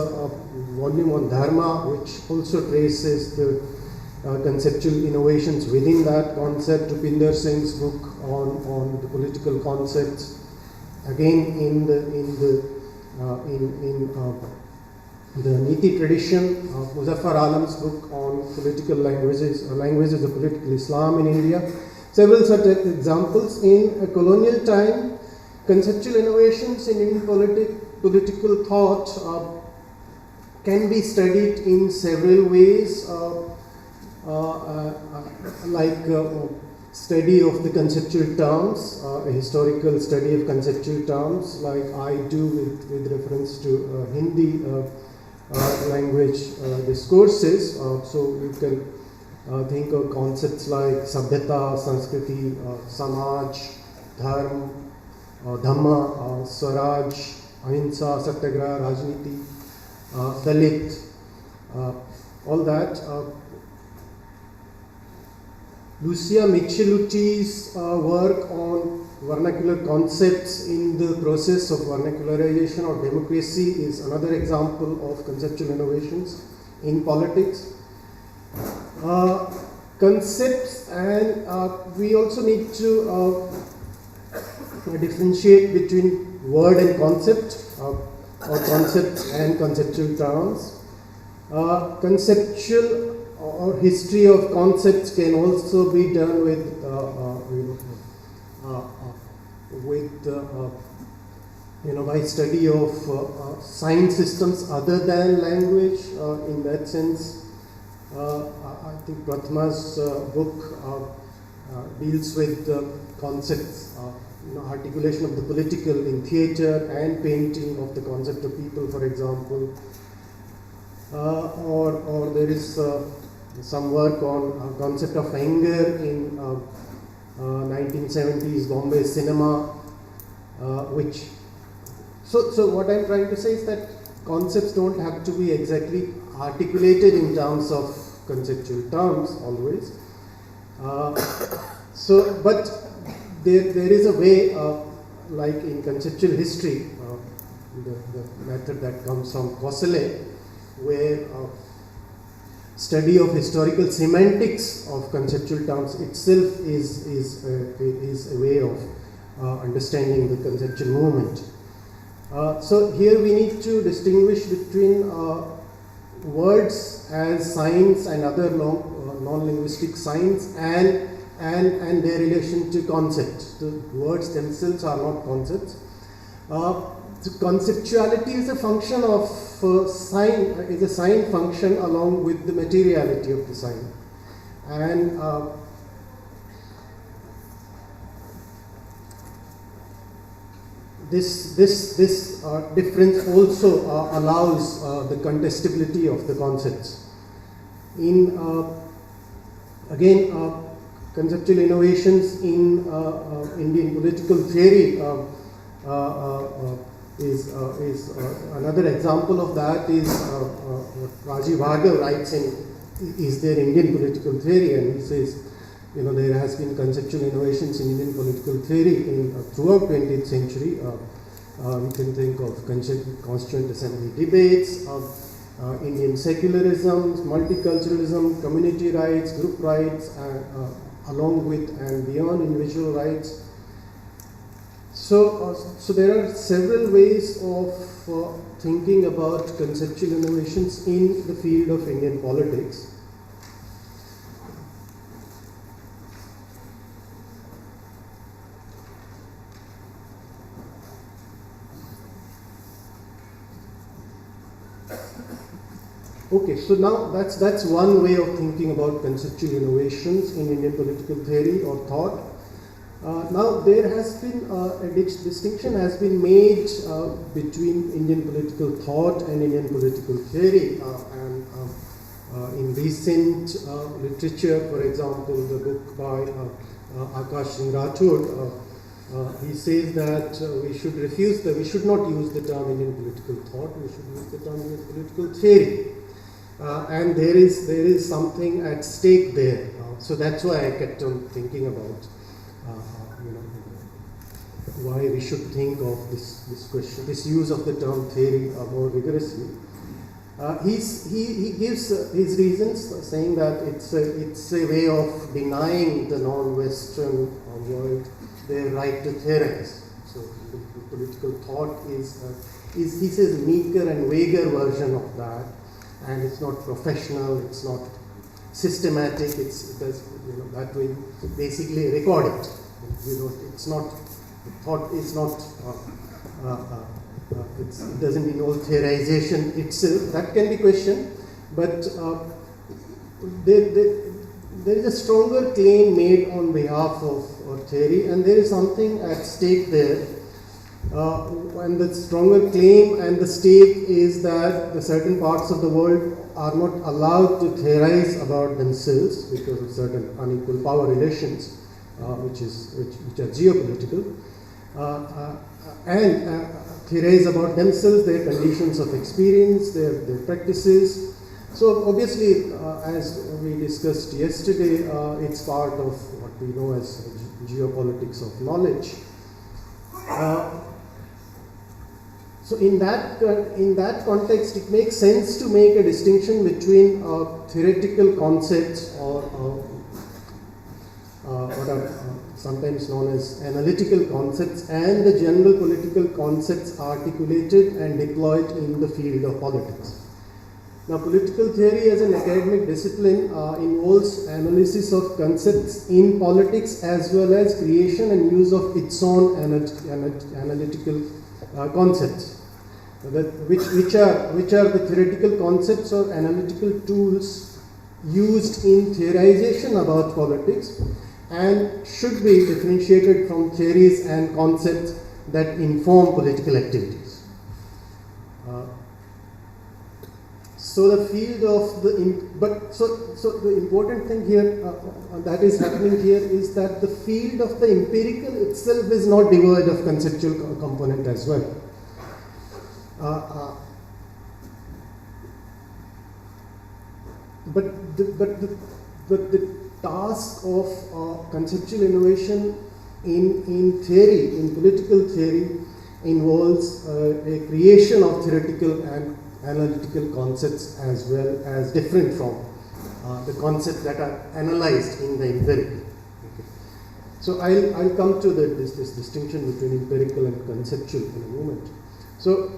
volume on Dharma, which also traces the conceptual innovations within that concept. Mohinder Singh's book on the political concepts. Again, in the Niti tradition, Muzaffar Alam's book on political languages of political Islam in India. Several such examples. In a colonial time, conceptual innovations in Indian political thought can be studied in several ways, like study of the conceptual terms, a historical study of conceptual terms, like I do with reference to Hindi language discourses. So you can think of concepts like Sabhyata, Sanskriti, Samaj, Dharma, Dhamma, Swaraj, Ahimsa, Satyagraha, Rajniti, Dalit, all that. Lucia Michelucci's work on vernacular concepts in the process of vernacularization or democracy is another example of conceptual innovations in politics. Concepts, and we also need to differentiate between word and concept, or concepts and conceptual terms. Conceptual or history of concepts can also be done with by study of sign systems other than language. In that sense, think Prathama's book deals with concepts, articulation of the political in theatre and painting of the concept of people, for example. Or there is some work on concept of anger in 1970s Bombay cinema, which so what I'm trying to say is that concepts don't have to be exactly articulated in terms of conceptual terms always. But there is a way, like in conceptual history, the method that comes from Kosele, where study of historical semantics of conceptual terms itself is a way of understanding the conceptual movement. So here we need to distinguish between words as signs and other non-linguistic signs and their relation to concepts. The words themselves are not concepts. So conceptuality is a function of sign, is a sign function along with the materiality of the sign. And this difference also allows the contestability of the concepts. In again, conceptual innovations in Indian political theory is another example of that. Is what Rajiv Bhargav writes in Is There Indian Political Theory, and he says, there has been conceptual innovations in Indian political theory throughout 20th century. We can think of Constituent Assembly debates, Indian secularism, multiculturalism, community rights, group rights, along with and beyond individual rights. So there are several ways of thinking about conceptual innovations in the field of Indian politics. Okay, so now that's one way of thinking about conceptual innovations in Indian political theory or thought. Now there has been a distinction has been made between Indian political thought and Indian political theory, and in recent literature, for example, the book by Akash Singh Rathod, he says that we should not use the term Indian political thought, we should use the term Indian political theory. And there is something at stake there. So that's why I kept on thinking about why we should think of this question, this use of the term theory more rigorously. He gives his reasons, saying that it's a way of denying the non-Western world their right to theorize. So the political thought is he says, meeker and vaguer version of that. And it's not professional, it's not systematic, it does that way basically record it. It's not thought, it's not it doesn't involve theorization itself. That can be questioned, but there is a stronger claim made on behalf of theory, and there is something at stake there. And the stronger claim and the stake is that the certain parts of the world are not allowed to theorize about themselves because of certain unequal power relations, which are geopolitical, and theorize about themselves, their conditions of experience, their practices. So obviously, as we discussed yesterday, it's part of what we know as geopolitics of knowledge. So in that context, it makes sense to make a distinction between theoretical concepts or what are sometimes known as analytical concepts and the general political concepts articulated and deployed in the field of politics. Now, political theory as an academic discipline involves analysis of concepts in politics as well as creation and use of its own analytical concepts. Which are the theoretical concepts or analytical tools used in theorization about politics and should be differentiated from theories and concepts that inform political activities. So the field of so the important thing here that is happening here is that the field of the empirical itself is not devoid of conceptual component as well. But the task of conceptual innovation in theory, in political theory, involves a creation of theoretical and analytical concepts as well as different from the concepts that are analyzed in the empirical. Okay. So I'll come to this distinction between empirical and conceptual in a moment. So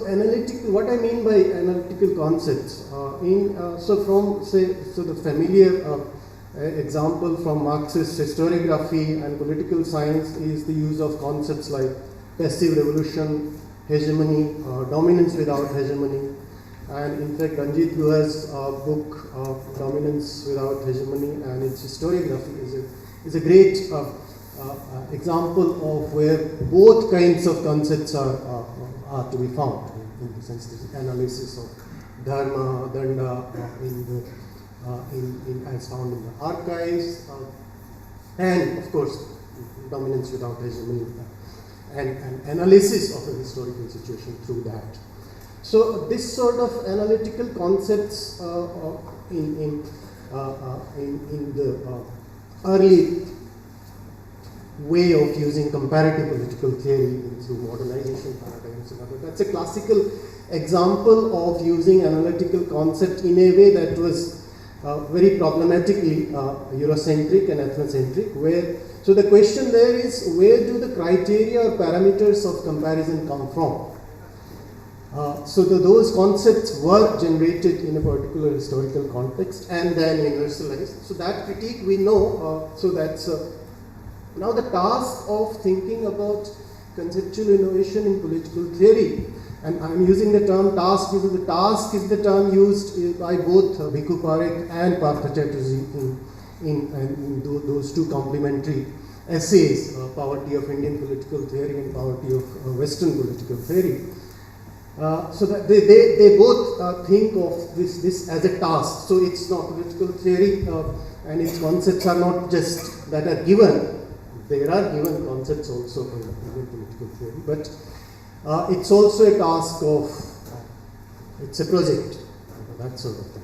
analytical, what I mean by analytical concepts, the familiar example from Marxist historiography and political science is the use of concepts like passive revolution, hegemony, dominance without hegemony, and in fact Ranjit Guha's book Dominance Without Hegemony and its historiography is a great example of where both kinds of concepts are to be found, in the sense that the analysis of dharma, danda as found in the archives, and of course dominance without hegemony, and analysis of the historical situation through that. So this sort of analytical concepts in the early way of using comparative political theory through modernization paradigms and other. That's a classical example of using analytical concept in a way that was very problematically Eurocentric and ethnocentric, where so the question there is, where do the criteria or parameters of comparison come from? Those concepts were generated in a particular historical context and then universalized. So that critique we know, now the task of thinking about conceptual innovation in political theory, and I'm using the term task because the task is the term used by both Bhikkhu Parekh and Partha Chatterjee in those two complementary essays, Poverty of Indian Political Theory and Poverty of Western Political Theory. So that they both think of this as a task. So it's not political theory and its concepts are not just that are given. There are given concepts also in Indian political theory, but it's also a task of, it's a project, that sort of thing.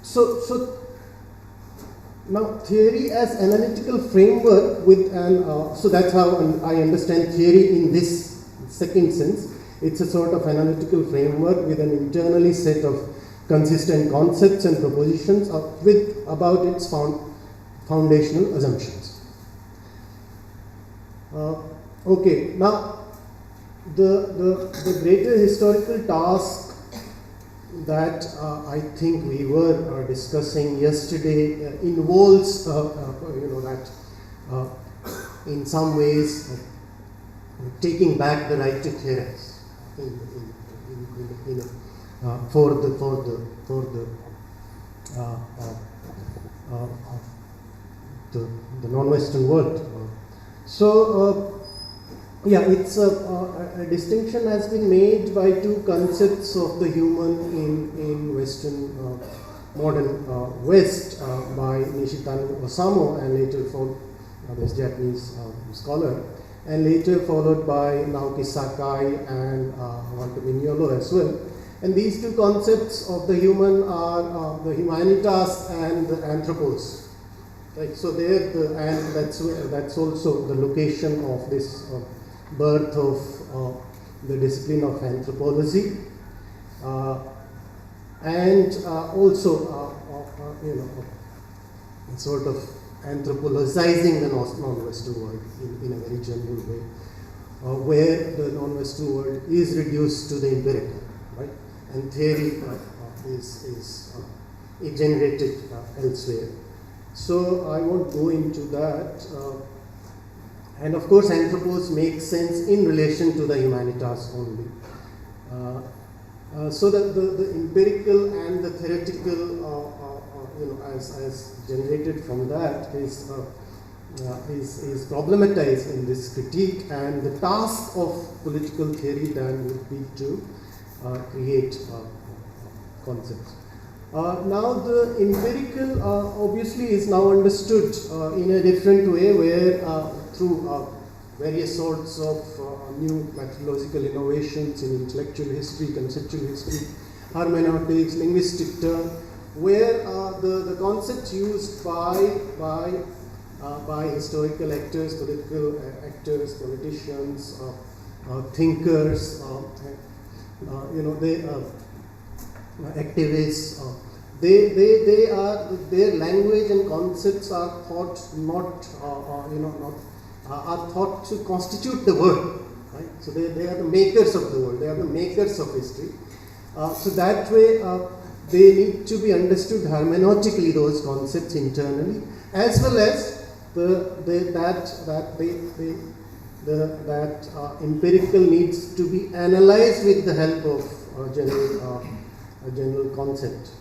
So now theory as analytical framework with so that's how I understand theory in this second sense. It's a sort of analytical framework with an internally set of consistent concepts and propositions about its foundational assumptions. Okay, now the greater historical task that I think we were discussing yesterday involves, that in some ways taking back the right to theorize for the non-Western world. It's a distinction has been made by two concepts of the human in Western modern West by Nishitani Osamu and later followed this Japanese scholar, and later followed by Naoki Sakai and Walter Mignolo as well. And these two concepts of the human are the humanitas and the anthropos. Right. So and that's also the location of this birth of the discipline of anthropology, and also sort of anthropologizing the non-Western world in a very general way, where the non-Western world is reduced to the empirical, right? And theory is generated elsewhere. So I won't go into that. And of course, anthropos makes sense in relation to the humanitas only. So that the empirical and the theoretical, as generated from that is problematized in this critique, and the task of political theory then would be to create concepts. Now the empirical obviously is now understood in a different way, where through various sorts of new methodological innovations in intellectual history, conceptual history, hermeneutics, linguistic term, where the concepts used by historical actors, political actors, politicians, thinkers, activists, they are, their language and concepts are thought are thought to constitute the world, right? So they are the makers of the world, they are the makers of history. So that way they need to be understood hermeneutically, those concepts internally, as well as that empirical needs to be analyzed with the help of a general concept.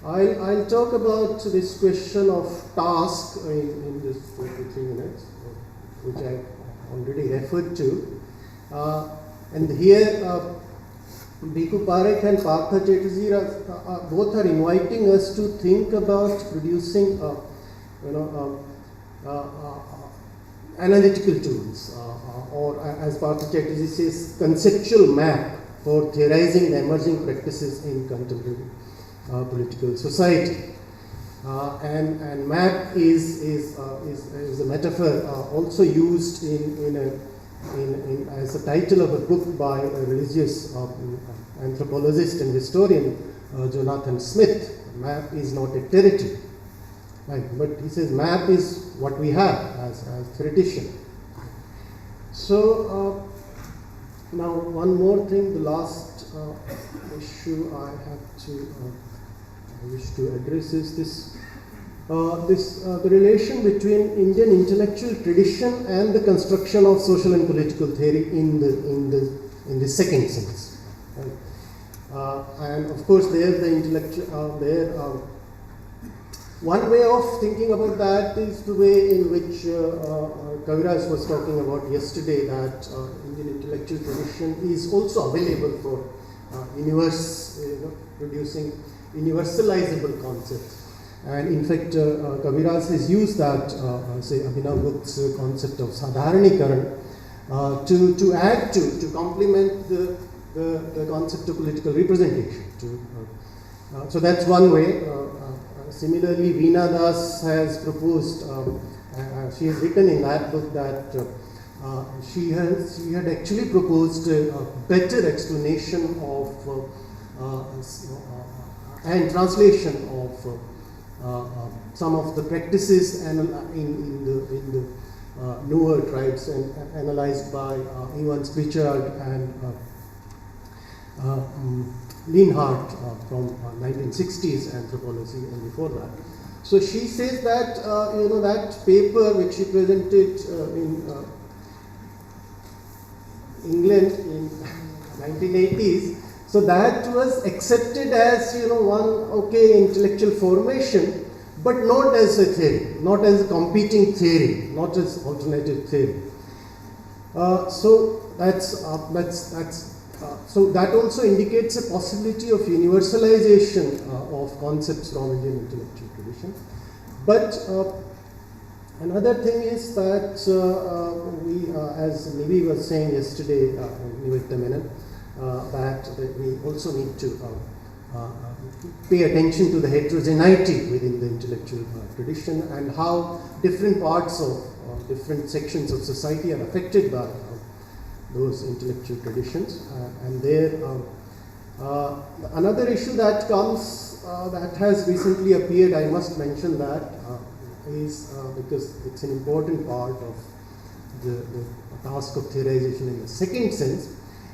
I'll talk about this question of task in this 43 minutes, which I already referred to. And here, Bhikkhu Parekh and Partha Chatterjee both are inviting us to think about producing, analytical tools, or as Partha Chatterjee says, conceptual map for theorizing the emerging practices in contemporary political society. And map is a metaphor also used as a title of a book by a religious anthropologist and historian, Jonathan Smith. Map is not a territory, right? But he says map is what we have as theoretician. So now one more thing, the last issue I wish to address is this. The relation between Indian intellectual tradition and the construction of social and political theory in the second sense. Right? And of course, there the intellectual one way of thinking about that is the way in which Kaviraj was talking about yesterday, that Indian intellectual tradition is also available for producing universalizable concepts. And in fact, Kaviraj has used that, say, Abhinav Gupta's concept of Sadharanikaran to add to complement the concept of political representation. So that's one way. Similarly, Veena Das has proposed, she has written in that book that she had actually proposed a better explanation of and translation of some of the practices in the newer tribes and analyzed by Evans Pritchard and Lienhardt from 1960s anthropology and before that. So she says that that paper which she presented in England in 1980s. So that was accepted as intellectual formation, but not as a theory, not as a competing theory, not as alternative theory. So so that also indicates a possibility of universalization of concepts from Indian intellectual tradition. But another thing is that we, as Nivi was saying yesterday, wait a minute, that we also need to pay attention to the heterogeneity within the intellectual tradition and how different parts of different sections of society are affected by those intellectual traditions. And there, another issue that comes, that has recently appeared, I must mention that, is because it's an important part of the task of theorization in the second sense,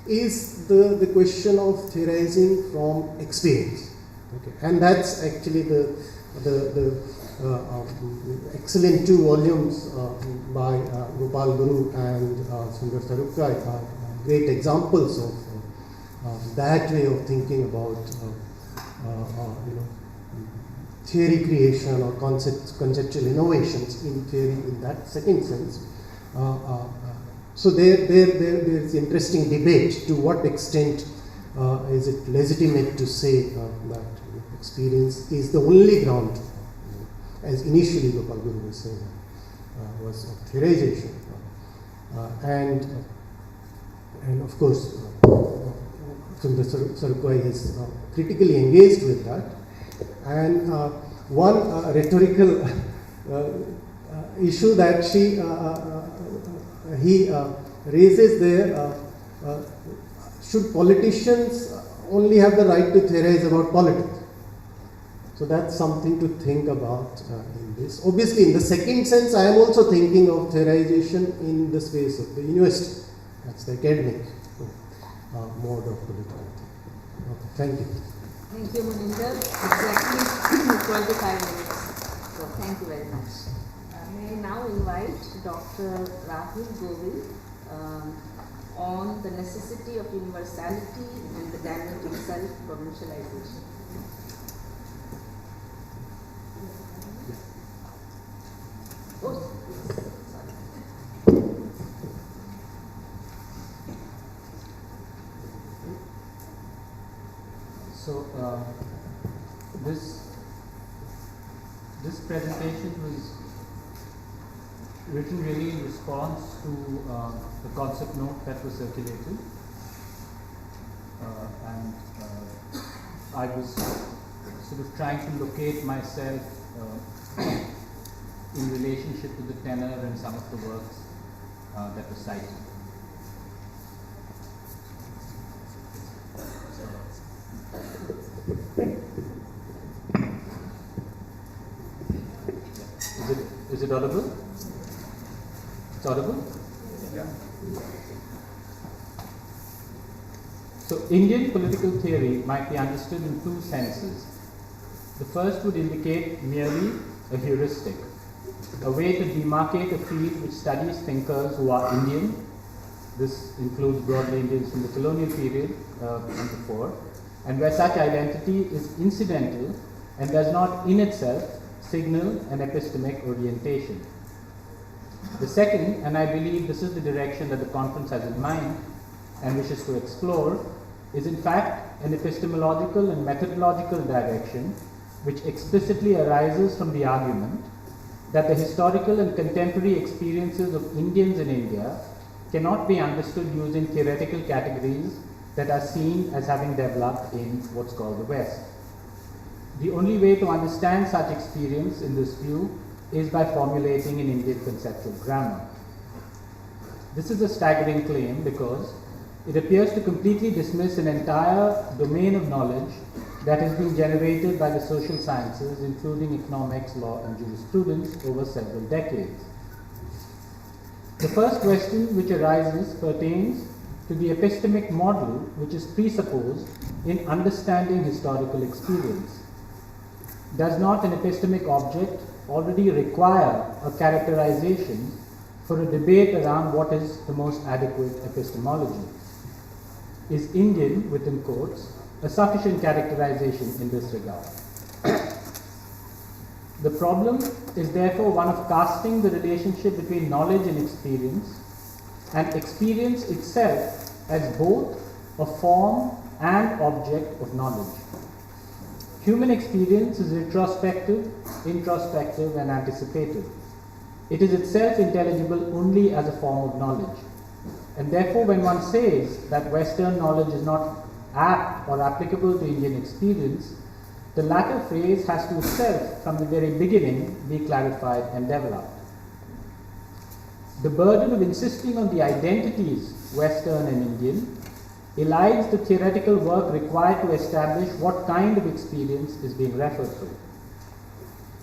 is the question of theorizing from experience. Okay. And that's actually the excellent 2 volumes by Gopal Guru and Sundar Sarukkai are great examples that way of thinking about theory creation or conceptual innovations in theory in that second sense. So there is interesting debate to what extent is it legitimate to say that experience is the only ground, as initially Gopal Guru was saying, was of theorization. And of course, Sundar Sarukoi is critically engaged with that. And one rhetorical issue that he raises there, should politicians only have the right to theorize about politics? So that's something to think about in this. Obviously, in the second sense, I am also thinking of theorization in the space of the university. That's the academic mode of political thinking. Okay, thank you. Thank you, Mohinder. Exactly 25 minutes. So thank you very much. May I now invite Dr. Rahul Govind on the necessity of universality and the damage of self-provincialization. Oh, sorry. So this presentation was written really in response to the concept note that was circulated, and I was sort of trying to locate myself in relationship to the tenor and some of the works that were cited. Is it audible? It's audible? Yeah. So Indian political theory might be understood in two senses. The first would indicate merely a heuristic, a way to demarcate a field which studies thinkers who are Indian. This includes broadly Indians from the colonial period and before, and where such identity is incidental and does not in itself signal an epistemic orientation. The second, and I believe this is the direction that the conference has in mind and wishes to explore, is in fact an epistemological and methodological direction which explicitly arises from the argument that the historical and contemporary experiences of Indians in India cannot be understood using theoretical categories that are seen as having developed in what's called the West. The only way to understand such experience in this view is by formulating an Indian conceptual grammar. This is a staggering claim because it appears to completely dismiss an entire domain of knowledge that has been generated by the social sciences, including economics, law, and jurisprudence over several decades. The first question which arises pertains to the epistemic model which is presupposed in understanding historical experience. Does not an epistemic object already require a characterization for a debate around what is the most adequate epistemology? Is Indian, within quotes, a sufficient characterization in this regard? The problem is therefore one of casting the relationship between knowledge and experience itself as both a form and object of knowledge. Human experience is retrospective, introspective, and anticipative. It is itself intelligible only as a form of knowledge. And therefore, when one says that Western knowledge is not apt or applicable to Indian experience, the latter phrase has to itself, from the very beginning, be clarified and developed. The burden of insisting on the identities, Western and Indian, elides the theoretical work required to establish what kind of experience is being referred to.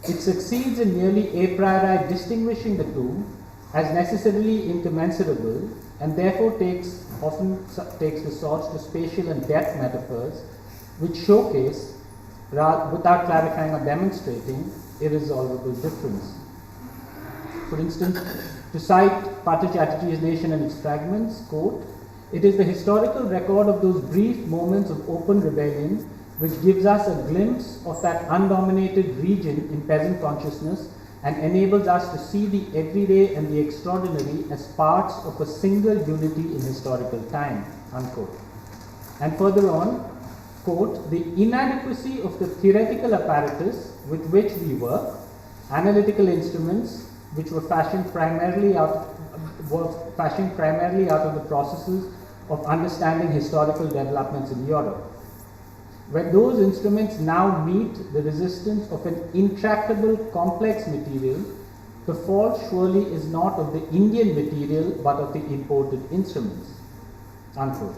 It succeeds in merely a priori distinguishing the two as necessarily incommensurable, and therefore often takes resort to spatial and depth metaphors which showcase, without clarifying or demonstrating, irresolvable difference. For instance, to cite Pata Chatterjee's Nation and its Fragments, quote, It is the historical record of those brief moments of open rebellion which gives us a glimpse of that undominated region in peasant consciousness and enables us to see the everyday and the extraordinary as parts of a single unity in historical time, unquote. And further on, quote, the inadequacy of the theoretical apparatus with which we work, analytical instruments which were fashioned primarily out of the processes of understanding historical developments in Europe. When those instruments now meet the resistance of an intractable complex material, the fault surely is not of the Indian material but of the imported instruments, unquote.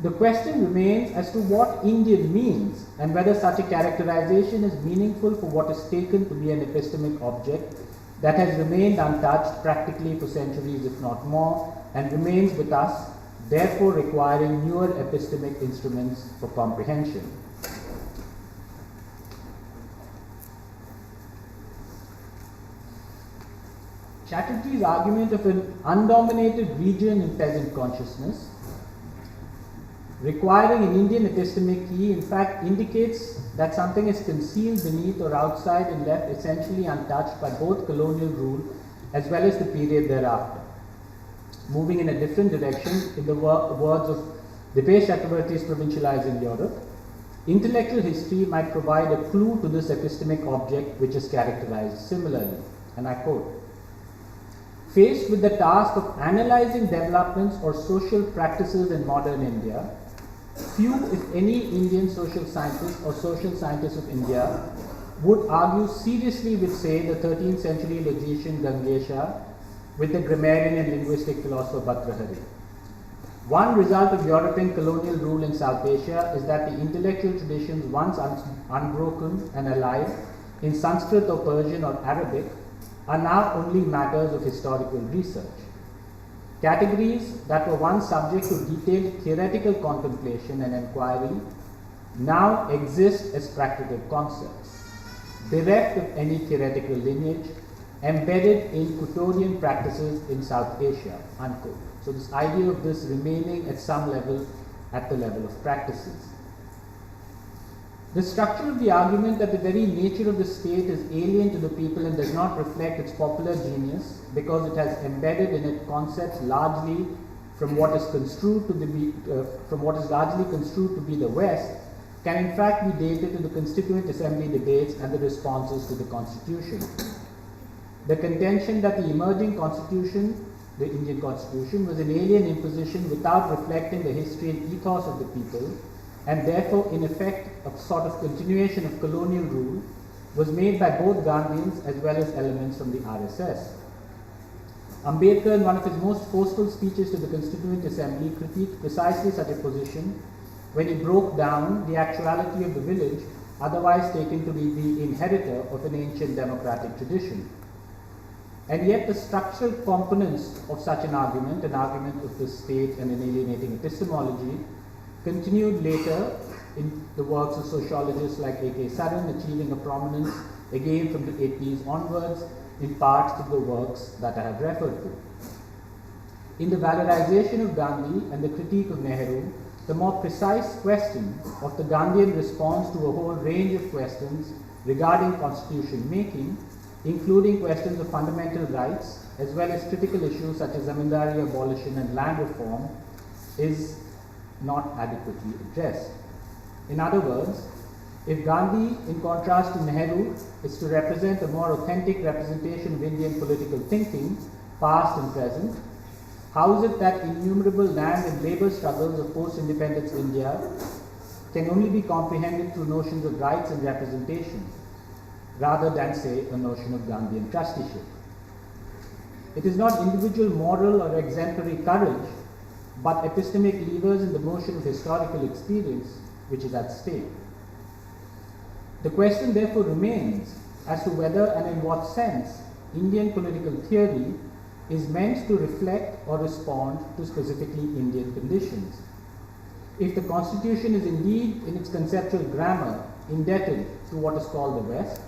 The question remains as to what Indian means and whether such a characterization is meaningful for what is taken to be an epistemic object that has remained untouched practically for centuries if not more and remains with us, therefore requiring newer epistemic instruments for comprehension. Chatterjee's argument of an undominated region in peasant consciousness requiring an Indian epistemic key in fact indicates that something is concealed beneath or outside and left essentially untouched by both colonial rule as well as the period thereafter. Moving in a different direction, in the words of Dipesh Chakravarty's Provincializing Europe, intellectual history might provide a clue to this epistemic object which is characterized similarly. And I quote, faced with the task of analyzing developments or social practices in modern India, few, if any, Indian social scientists or social scientists of India would argue seriously with, say, the 13th century logician Gangesha with the grammarian and linguistic philosopher Bhatrahari. One result of European colonial rule in South Asia is that the intellectual traditions once unbroken and alive in Sanskrit or Persian or Arabic are now only matters of historical research. Categories that were once subject to detailed theoretical contemplation and inquiry now exist as practical concepts, bereft of any theoretical lineage, embedded in Couturian practices in South Asia, unquote. So this idea of this remaining at some level at the level of practices. The structure of the argument that the very nature of the state is alien to the people and does not reflect its popular genius because it has embedded in it concepts largely from what is construed to be the West can in fact be dated to the Constituent Assembly debates and the responses to the Constitution. The contention that the emerging constitution, the Indian constitution, was an alien imposition without reflecting the history and ethos of the people, and therefore in effect a sort of continuation of colonial rule, was made by both Gandhians as well as elements from the RSS. Ambedkar, in one of his most forceful speeches to the Constituent Assembly, critiqued precisely such a position when he broke down the actuality of the village, otherwise taken to be the inheritor of an ancient democratic tradition. And yet the structural components of such an argument of the state and an alienating epistemology, continued later in the works of sociologists like A.K. Saran, achieving a prominence again from the 80s onwards, in part to the works that I have referred to. In the valorization of Gandhi and the critique of Nehru, the more precise question of the Gandhian response to a whole range of questions regarding constitution making, including questions of fundamental rights, as well as critical issues such as zamindari abolition and land reform, is not adequately addressed. In other words, if Gandhi, in contrast to Nehru, is to represent a more authentic representation of Indian political thinking, past and present, how is it that innumerable land and labor struggles of post-independence India can only be comprehended through notions of rights and representation, rather than, say, a notion of Gandhian trusteeship? It is not individual moral or exemplary courage, but epistemic levers in the motion of historical experience which is at stake. The question therefore remains as to whether and in what sense Indian political theory is meant to reflect or respond to specifically Indian conditions. If the Constitution is indeed in its conceptual grammar indebted to what is called the West,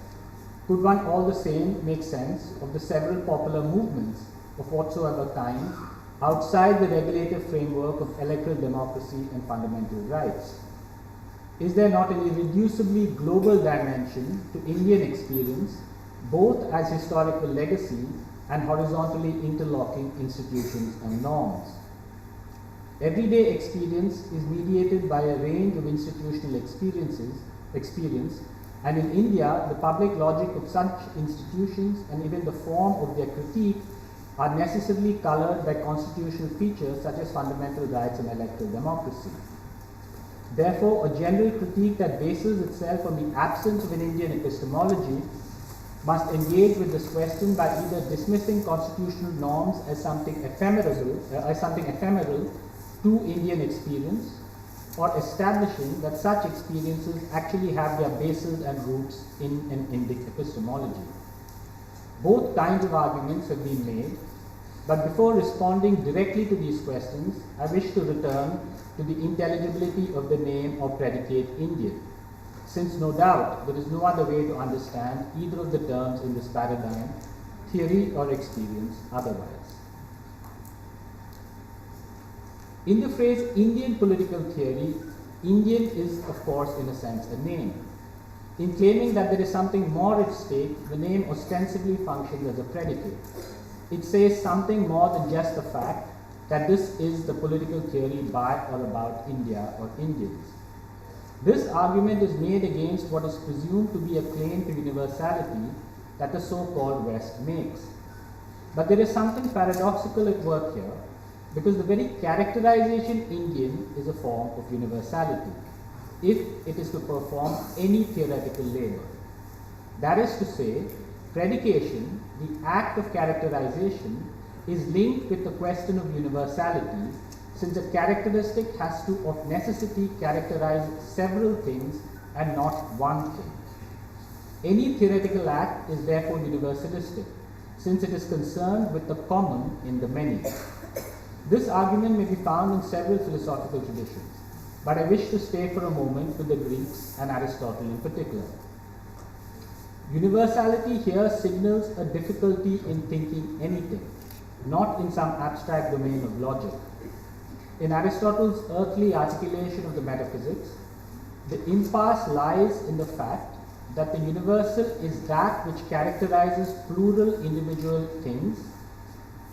could one all the same make sense of the several popular movements of whatsoever kind outside the regulative framework of electoral democracy and fundamental rights? Is there not an irreducibly global dimension to Indian experience, both as historical legacy and horizontally interlocking institutions and norms? Everyday experience is mediated by a range of institutional experience, and in India, the public logic of such institutions and even the form of their critique are necessarily colored by constitutional features such as fundamental rights and electoral democracy. Therefore, a general critique that bases itself on the absence of an Indian epistemology must engage with this question by either dismissing constitutional norms as something ephemeral to Indian experience, or establishing that such experiences actually have their bases and roots in an Indic epistemology. Both kinds of arguments have been made, but before responding directly to these questions, I wish to return to the intelligibility of the name or predicate Indian, since no doubt there is no other way to understand either of the terms in this paradigm, theory or experience otherwise. In the phrase Indian political theory, Indian is of course in a sense a name. In claiming that there is something more at stake, the name ostensibly functions as a predicate. It says something more than just the fact that this is the political theory by or about India or Indians. This argument is made against what is presumed to be a claim to universality that the so-called West makes. But there is something paradoxical at work here, because the very characterization Indian is a form of universality, if it is to perform any theoretical labor. That is to say, predication, the act of characterization, is linked with the question of universality, since a characteristic has to of necessity characterize several things and not one thing. Any theoretical act is therefore universalistic, since it is concerned with the common in the many. This argument may be found in several philosophical traditions, but I wish to stay for a moment with the Greeks and Aristotle in particular. Universality here signals a difficulty in thinking anything, not in some abstract domain of logic. In Aristotle's earthly articulation of the metaphysics, the impasse lies in the fact that the universal is that which characterizes plural individual things,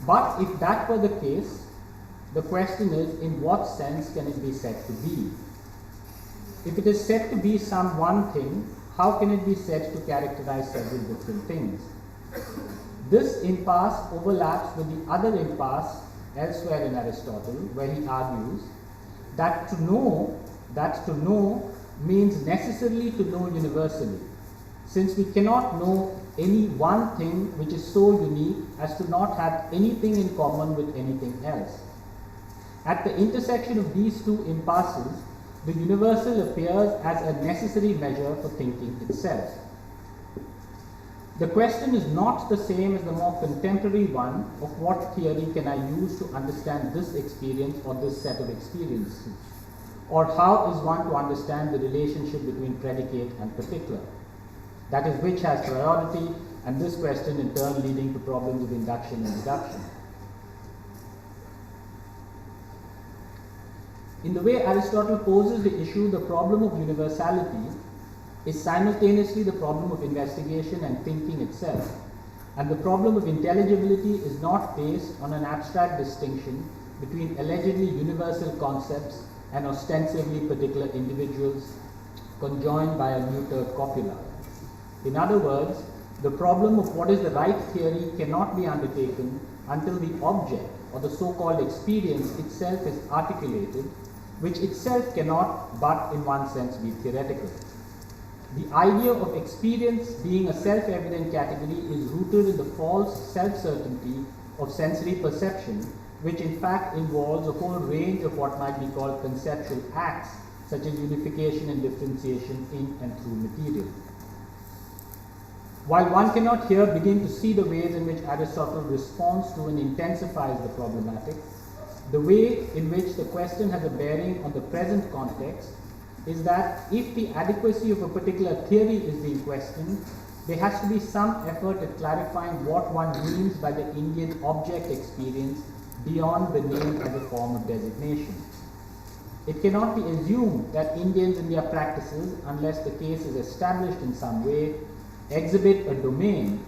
but if that were the case, the question is, in what sense can it be said to be? If it is said to be some one thing, how can it be said to characterize several different things? This impasse overlaps with the other impasse elsewhere in Aristotle, where he argues that to know means necessarily to know universally, since we cannot know any one thing which is so unique as to not have anything in common with anything else. At the intersection of these two impasses, the universal appears as a necessary measure for thinking itself. The question is not the same as the more contemporary one of what theory can I use to understand this experience or this set of experiences, or how is one to understand the relationship between predicate and particular. That is, which has priority, and this question in turn leading to problems of induction and deduction. In the way Aristotle poses the issue, the problem of universality is simultaneously the problem of investigation and thinking itself, and the problem of intelligibility is not based on an abstract distinction between allegedly universal concepts and ostensibly particular individuals conjoined by a neuter copula. In other words, the problem of what is the right theory cannot be undertaken until the object or the so-called experience itself is articulated, which itself cannot but in one sense be theoretical. The idea of experience being a self-evident category is rooted in the false self-certainty of sensory perception, which in fact involves a whole range of what might be called conceptual acts, such as unification and differentiation in and through material. While one cannot here begin to see the ways in which Aristotle responds to and intensifies the problematic, the way in which the question has a bearing on the present context is that if the adequacy of a particular theory is being questioned, there has to be some effort at clarifying what one means by the Indian object experience beyond the name as a form of designation. It cannot be assumed that Indians in their practices, unless the case is established in some way, exhibit a domain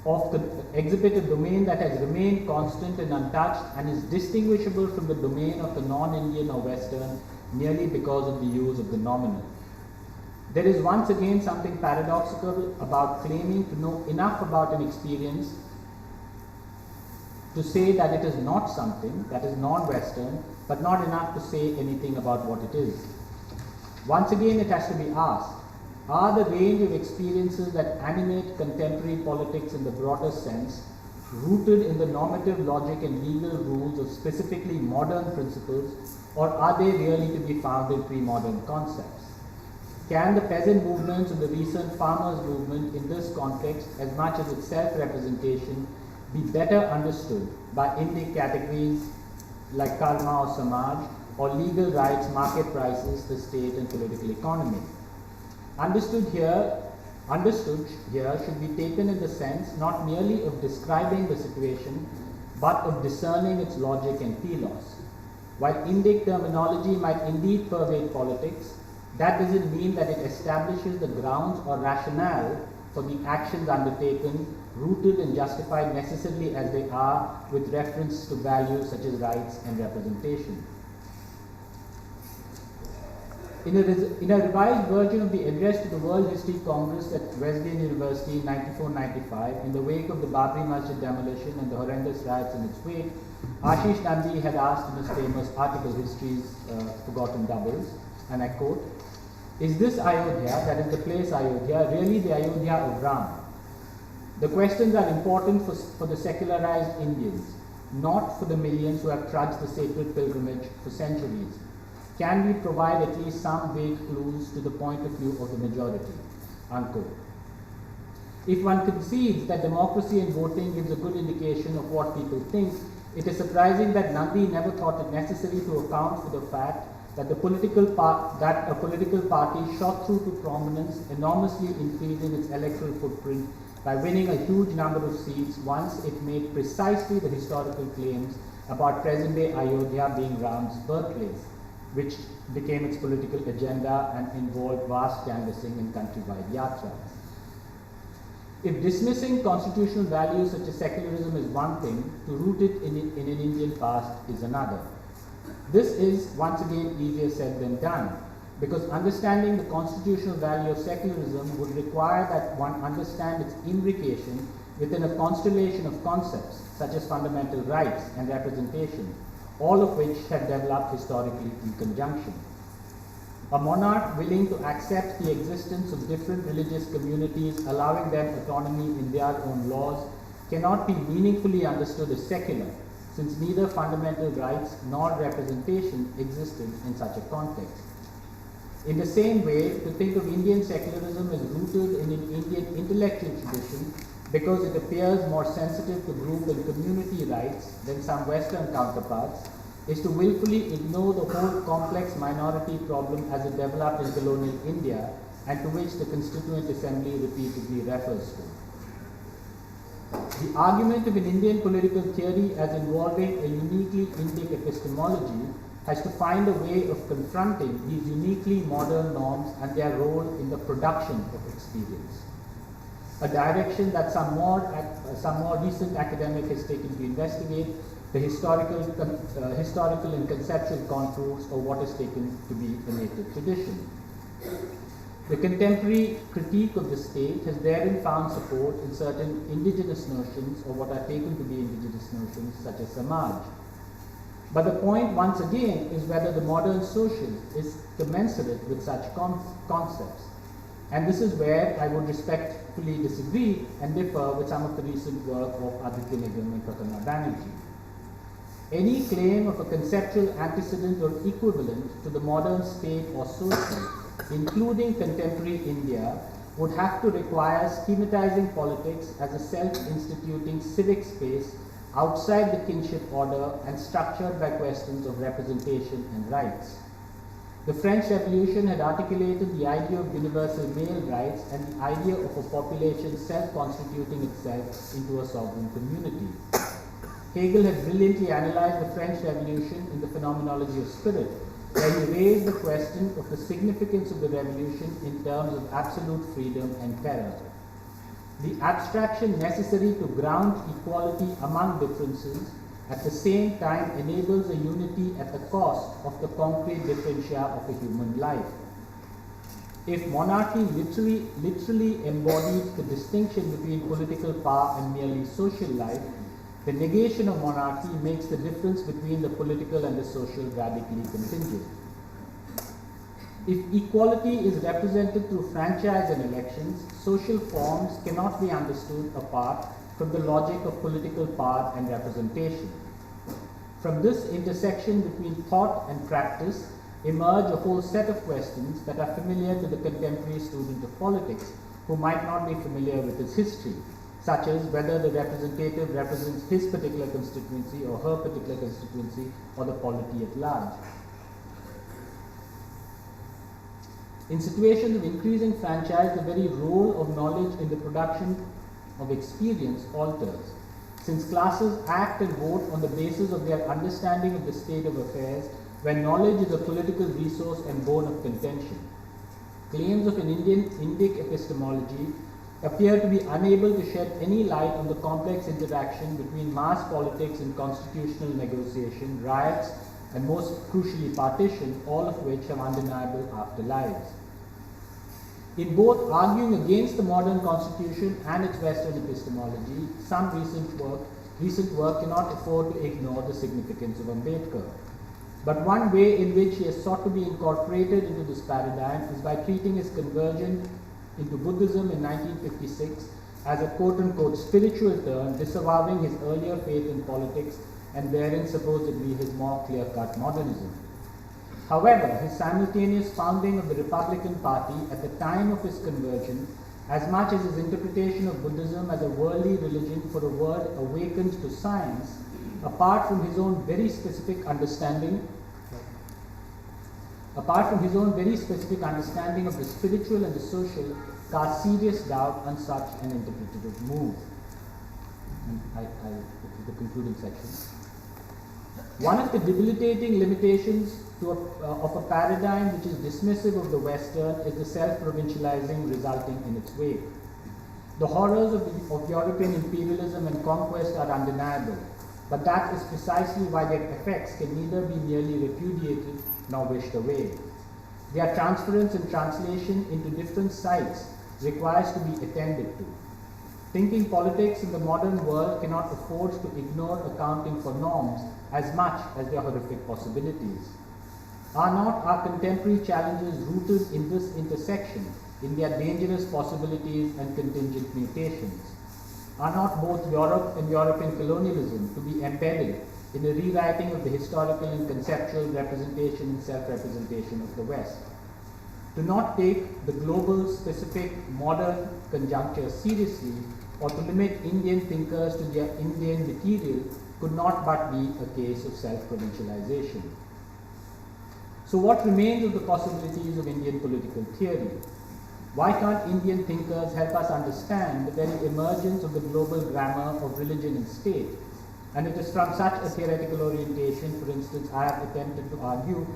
that has remained constant and untouched and is distinguishable from the domain of the non-Indian or Western merely because of the use of the nominal. There is once again something paradoxical about claiming to know enough about an experience to say that it is not something that is non-Western, but not enough to say anything about what it is. Once again, it has to be asked, are the range of experiences that animate contemporary politics in the broader sense rooted in the normative logic and legal rules of specifically modern principles, or are they really to be found in pre-modern concepts? Can the peasant movements and the recent farmers' movement in this context, as much as its self-representation, be better understood by Indic categories like karma or samaj, or legal rights, market prices, the state and political economy? Understood here should be taken in the sense not merely of describing the situation, but of discerning its logic and telos. While Indic terminology might indeed pervade politics, that doesn't mean that it establishes the grounds or rationale for the actions undertaken, rooted and justified necessarily as they are with reference to values such as rights and representation. In a revised version of the address to the World History Congress at Wesleyan University in 94-95, in the wake of the Babri Masjid demolition and the horrendous riots in its wake, Ashish Nandi had asked in his famous article, History's Forgotten Doubles, and I quote, "Is this Ayodhya, that is the place Ayodhya, really the Ayodhya of Ram? The questions are important for the secularized Indians, not for the millions who have trudged the sacred pilgrimage for centuries. Can we provide at least some vague clues to the point of view of the majority?" Unquote. If one concedes that democracy and voting gives a good indication of what people think, it is surprising that Nandi never thought it necessary to account for the fact that a political party shot through to prominence, enormously increasing its electoral footprint by winning a huge number of seats once it made precisely the historical claims about present-day Ayodhya being Ram's birthplace, which became its political agenda and involved vast canvassing and countrywide yatras. If dismissing constitutional values such as secularism is one thing, to root it in an Indian past is another. This is, once again, easier said than done, because understanding the constitutional value of secularism would require that one understand its imbrication within a constellation of concepts such as fundamental rights and representation, all of which have developed historically in conjunction. A monarch willing to accept the existence of different religious communities, allowing them autonomy in their own laws, cannot be meaningfully understood as secular, since neither fundamental rights nor representation existed in such a context. In the same way, to think of Indian secularism as rooted in an Indian intellectual tradition because it appears more sensitive to group and community rights than some Western counterparts is to willfully ignore the whole complex minority problem as it developed in colonial India and to which the Constituent Assembly repeatedly refers to. The argument of an Indian political theory as involving a uniquely Indic epistemology has to find a way of confronting these uniquely modern norms and their role in the production of experience. A direction that some more recent academic has taken to investigate the historical and conceptual contours of what is taken to be a native tradition. The contemporary critique of the state has therein found support in certain indigenous notions or what are taken to be indigenous notions such as samaj. But the point once again is whether the modern social is commensurate with such concepts. And this is where I would respectfully disagree and differ with some of the recent work of Aditya Nigam and Prathama Banerjee. Any claim of a conceptual antecedent or equivalent to the modern state or social, including contemporary India, would have to require schematizing politics as a self-instituting civic space outside the kinship order and structured by questions of representation and rights. The French Revolution had articulated the idea of universal male rights and the idea of a population self-constituting itself into a sovereign community. Hegel had brilliantly analyzed the French Revolution in the Phenomenology of Spirit, where he raised the question of the significance of the revolution in terms of absolute freedom and terror. The abstraction necessary to ground equality among differences at the same time enables a unity at the cost of the concrete differentia of a human life. If monarchy literally embodied the distinction between political power and merely social life, the negation of monarchy makes the difference between the political and the social radically contingent. If equality is represented through franchise and elections, social forms cannot be understood apart from the logic of political power and representation. From this intersection between thought and practice emerge a whole set of questions that are familiar to the contemporary student of politics who might not be familiar with its history, such as whether the representative represents his particular constituency or her particular constituency or the polity at large. In situations of increasing franchise, the very role of knowledge in the production of experience alters, since classes act and vote on the basis of their understanding of the state of affairs, where knowledge is a political resource and bone of contention. Claims of an Indic epistemology appear to be unable to shed any light on the complex interaction between mass politics and constitutional negotiation, riots, and most crucially partition, all of which have undeniable afterlives. In both arguing against the modern constitution and its Western epistemology, some recent work cannot afford to ignore the significance of Ambedkar. But one way in which he has sought to be incorporated into this paradigm is by treating his conversion into Buddhism in 1956 as a quote-unquote spiritual turn, disavowing his earlier faith in politics and therein supposedly his more clear-cut modernism. However, his simultaneous founding of the Republican Party at the time of his conversion, as much as his interpretation of Buddhism as a worldly religion for a world awakened to science, apart from his own very specific understanding of the spiritual and the social, cast serious doubt on such an interpretative move. And this is the concluding section. One of the debilitating limitations of a paradigm which is dismissive of the Western is the self-provincializing resulting in its wake. The horrors of European imperialism and conquest are undeniable, but that is precisely why their effects can neither be merely repudiated nor wished away. Their transference and translation into different sites requires to be attended to. Thinking politics in the modern world cannot afford to ignore accounting for norms as much as their horrific possibilities. Are not our contemporary challenges rooted in this intersection, in their dangerous possibilities and contingent mutations? Are not both Europe and European colonialism to be embedded in the rewriting of the historical and conceptual representation and self-representation of the West? To not take the global, specific, modern conjuncture seriously, or to limit Indian thinkers to their Indian material, could not but be a case of self-provincialization. So what remains of the possibilities of Indian political theory? Why can't Indian thinkers help us understand the very emergence of the global grammar of religion and state? And it is from such a theoretical orientation, for instance, I have attempted to argue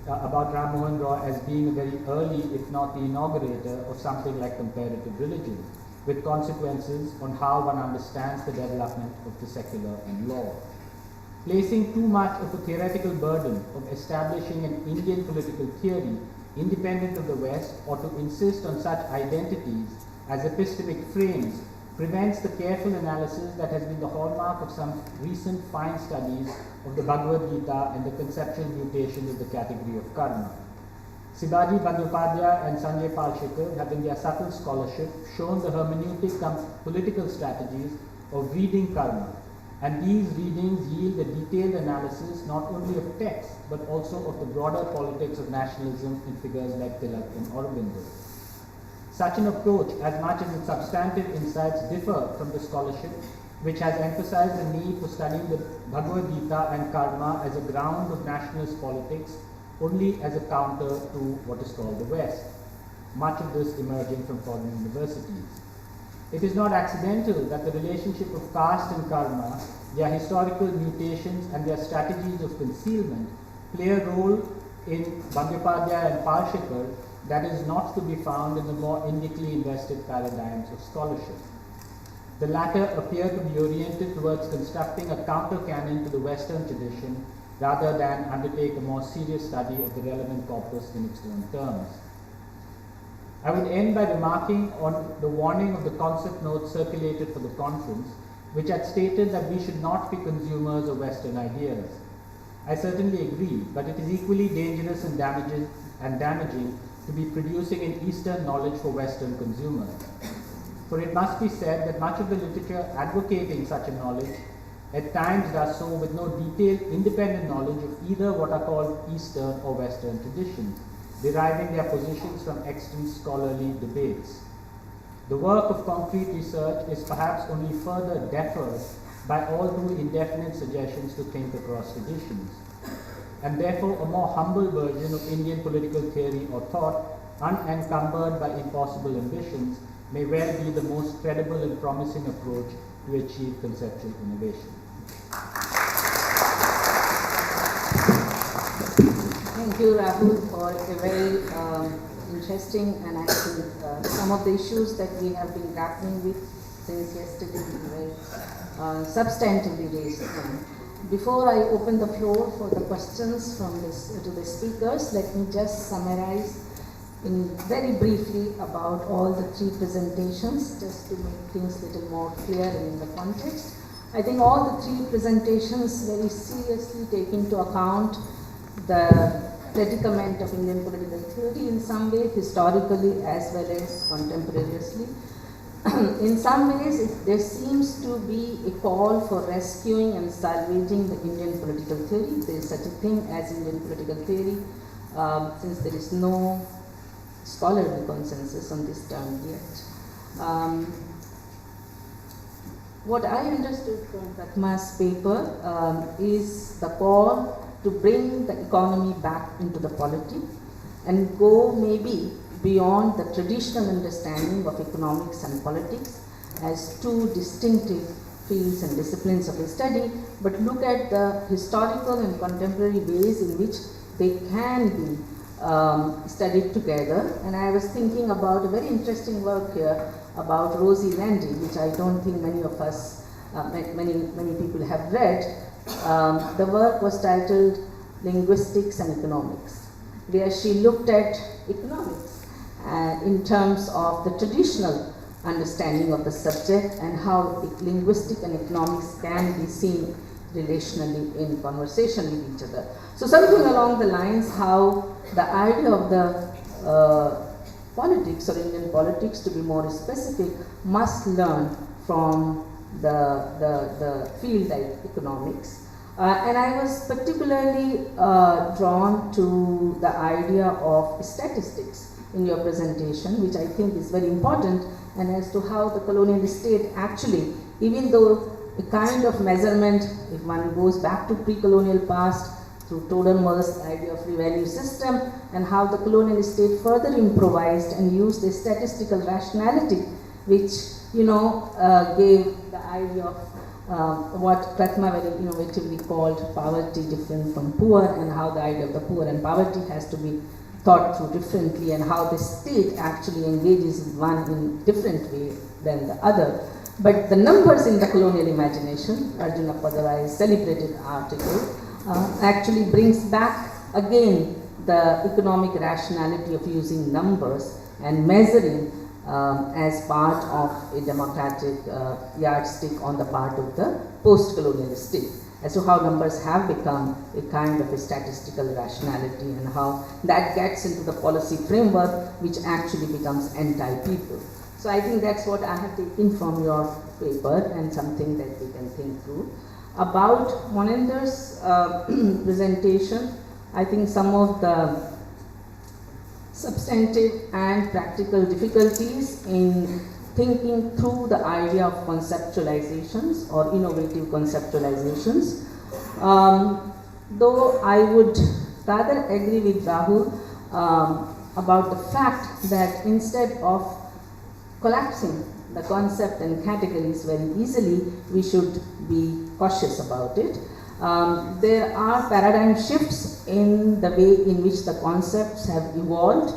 about Ram Mohan Roy as being a very early, if not the inaugurator, of something like comparative religion, with consequences on how one understands the development of the secular and law. Placing too much of a theoretical burden of establishing an Indian political theory independent of the West, or to insist on such identities as epistemic frames, prevents the careful analysis that has been the hallmark of some recent fine studies of the Bhagavad Gita and the conceptual mutation of the category of karma. Sibaji Bandyopadhyay and Sanjay Palshikar have in their subtle scholarship shown the hermeneutic political strategies of reading karma, and these readings yield a detailed analysis not only of text but also of the broader politics of nationalism in figures like Tilak and Aurobindo. Such an approach, as much as its substantive insights differ from the scholarship which has emphasized the need for studying the Bhagavad Gita and karma as a ground of nationalist politics only as a counter to what is called the West, much of this emerging from foreign universities. It is not accidental that the relationship of caste and karma, their historical mutations and their strategies of concealment play a role in Bandyopadhyay and Parshikar that is not to be found in the more indically invested paradigms of scholarship. The latter appear to be oriented towards constructing a counter-canon to the Western tradition rather than undertake a more serious study of the relevant corpus in its own terms. I would end by remarking on the warning of the concept note circulated for the conference, which had stated that we should not be consumers of Western ideas. I certainly agree, but it is equally dangerous and damaging to be producing an Eastern knowledge for Western consumers. For it must be said that much of the literature advocating such a knowledge at times does so with no detailed independent knowledge of either what are called Eastern or Western traditions, deriving their positions from extant scholarly debates. The work of concrete research is perhaps only further deferred by all too indefinite suggestions to think across traditions, and therefore a more humble version of Indian political theory or thought, unencumbered by impossible ambitions, may well be the most credible and promising approach to achieve conceptual innovation. Thank you, Rahul, for a very interesting and I think some of the issues that we have been grappling with since yesterday very substantively raised. Before I open the floor for the questions from to the speakers, let me just summarize in very briefly about all the three presentations, just to make things a little more clear in the context. I think all the three presentations very seriously take into account the predicament of Indian political theory in some way, historically as well as contemporaneously. In some ways, there seems to be a call for rescuing and salvaging the Indian political theory. There is such a thing as Indian political theory, since there is no scholarly consensus on this term yet. What I understood from Prathama's paper is the call to bring the economy back into the polity and go maybe beyond the traditional understanding of economics and politics as two distinctive fields and disciplines of study, but look at the historical and contemporary ways in which they can be studied together. And I was thinking about a very interesting work here about Rosie Landy, which I don't think many of us, many people have read. The work was titled Linguistics and Economics, where she looked at economics in terms of the traditional understanding of the subject and how linguistic and economics can be seen relationally in conversation with each other. So something along the lines how the idea of the politics or Indian politics, to be more specific, must learn from the field like economics. And I was particularly drawn to the idea of statistics in your presentation, which I think is very important, and as to how the colonial state actually, even though a kind of measurement, if one goes back to pre-colonial past, through Todenmer's idea of revenue system, and how the colonial state further improvised and used a statistical rationality, which gave the idea of what Prathama very innovatively called poverty different from poor, and how the idea of the poor and poverty has to be thought through differently, and how the state actually engages one in different way than the other. But the numbers in the colonial imagination, Arjuna Padavai's celebrated article, actually brings back again the economic rationality of using numbers and measuring as part of a democratic yardstick on the part of the post-colonial state, as to how numbers have become a kind of a statistical rationality and how that gets into the policy framework which actually becomes anti-people. So I think that's what I have taken from your paper and something that we can think through. About Mohinder's presentation, I think some of the substantive and practical difficulties in thinking through the idea of conceptualizations or innovative conceptualizations. Though I would rather agree with Rahul about the fact that instead of collapsing the concept and categories very easily, we should be cautious about it. There are paradigm shifts in the way in which the concepts have evolved,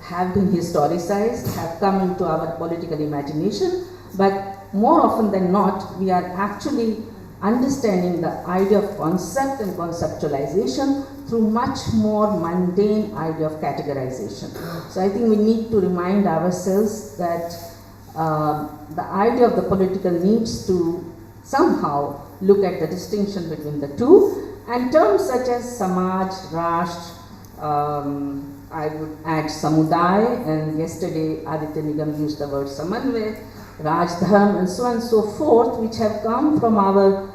have been historicized, have come into our political imagination, but more often than not, we are actually understanding the idea of concept and conceptualization through much more mundane idea of categorization. So I think we need to remind ourselves that the idea of the political needs to somehow look at the distinction between the two, and terms such as Samaj, Rashtra, I would add Samuday, and yesterday Aditya Nigam used the word Samanvay, Rajdharm, and so on and so forth, which have come from our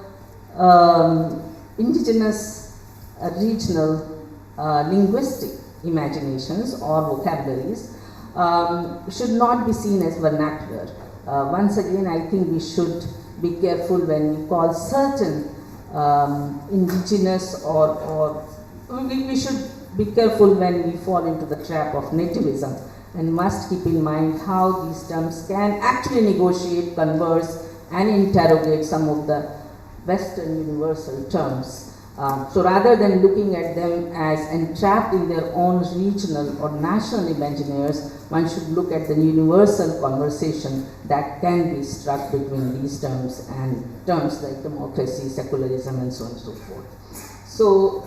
indigenous regional linguistic imaginations or vocabularies, should not be seen as vernacular. Once again, I think we should be careful when we call certain indigenous or we should be careful when we fall into the trap of nativism, and must keep in mind how these terms can actually negotiate, converse, and interrogate some of the Western universal terms. So rather than looking at them as entrapped in their own regional or national imagineers, one should look at the universal conversation that can be struck between these terms and terms like democracy, secularism, and so on and so forth. So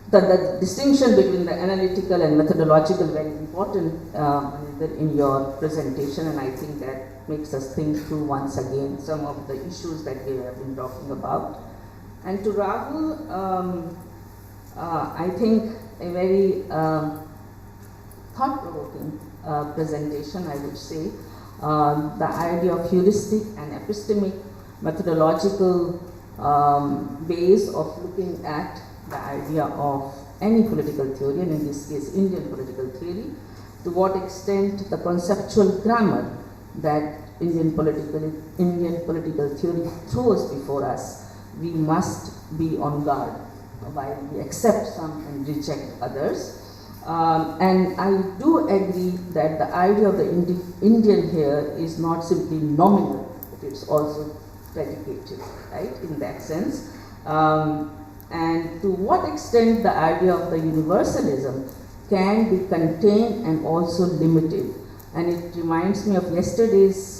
the distinction between the analytical and methodological is very important in your presentation, and I think that makes us think through once again some of the issues that we have been talking about. And to Rahul, I think a very thought-provoking presentation, I would say. The idea of heuristic and epistemic methodological ways of looking at the idea of any political theory, and in this case Indian political theory, to what extent the conceptual grammar that Indian political theory throws before us, we must be on guard while we accept some and reject others. And I do agree that the idea of the Indian here is not simply nominal, but it's also predicated, right, in that sense. And to what extent the idea of the universalism can be contained and also limited. And it reminds me of yesterday's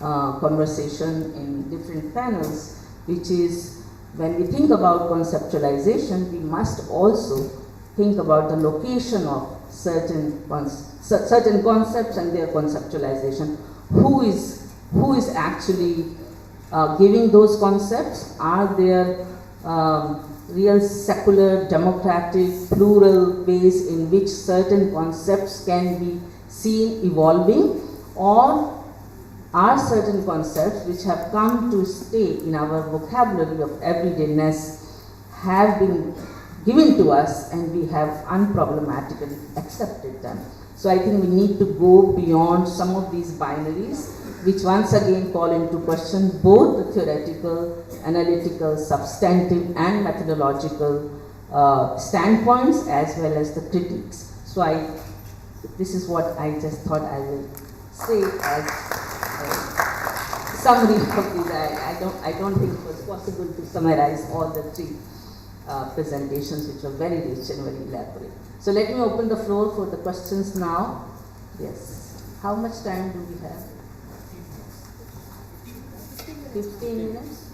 conversation in different panels, which is when we think about conceptualization, we must also think about the location of certain concepts and their conceptualization. Who is actually giving those concepts? Are there real secular, democratic, plural ways in which certain concepts can be seen evolving, or are certain concepts which have come to stay in our vocabulary of everydayness have been given to us and we have unproblematically accepted them? So I think we need to go beyond some of these binaries, which once again call into question both the theoretical, analytical, substantive, and methodological standpoints as well as the critiques. So this is what I just thought I will say as a summary of these. I don't think it was possible to summarize all the three presentations, which were very rich and very elaborate. So let me open the floor for the questions now. Yes. How much time do we have? 15 minutes?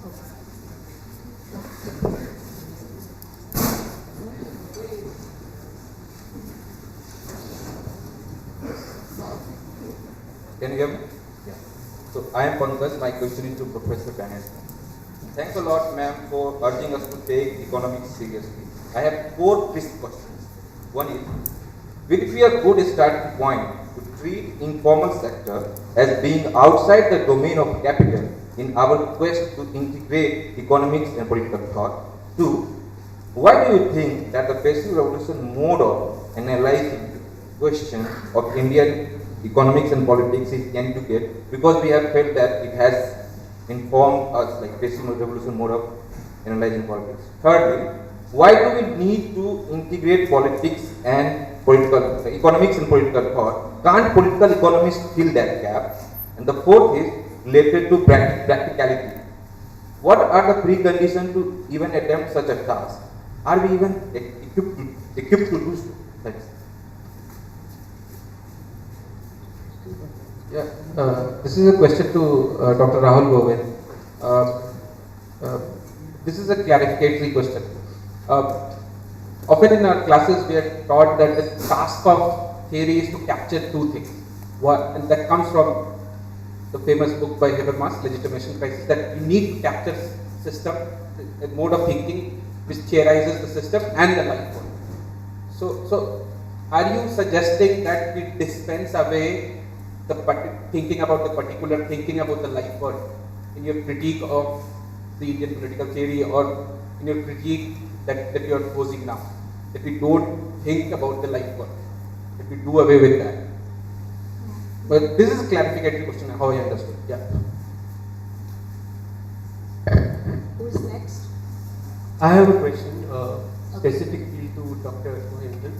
Okay. Can you hear me? Yeah. So I am Pankaj. My question is to Professor Banerjee. Thanks a lot, ma'am, for urging us to take economics seriously. I have 4 crisp questions. One is, will it be a good starting point to treat informal sector as being outside the domain of capital in our quest to integrate economics and political thought? 2, why do you think that the passive revolution mode of analyzing question of Indian economics and politics is antiquated? Because we have felt that it has informed us, like passive revolution mode of analyzing politics. Thirdly, why do we need to integrate politics and economics and political thought. Can't political economists fill that gap? And the fourth is related to practicality. What are the preconditions to even attempt such a task? Are we even equipped to do so? Thanks. Yeah, this is a question to Dr. Rahul Govind. This is a clarificatory question. Often in our classes we are taught that the task of theory is to capture two things. And that comes from the famous book by Habermas, Legitimation Crisis, that you need to capture system, a mode of thinking which theorizes the system and the life form. So are you suggesting that we dispense away the thinking about the particular, thinking about the life form in your critique of the Indian political theory, or in your critique that you are posing now? That we don't think about the life form, that we do away with that. But this is a clarificatory question, how I understood. Yeah. Who is next? I have a question specifically to Dr. Mohinder.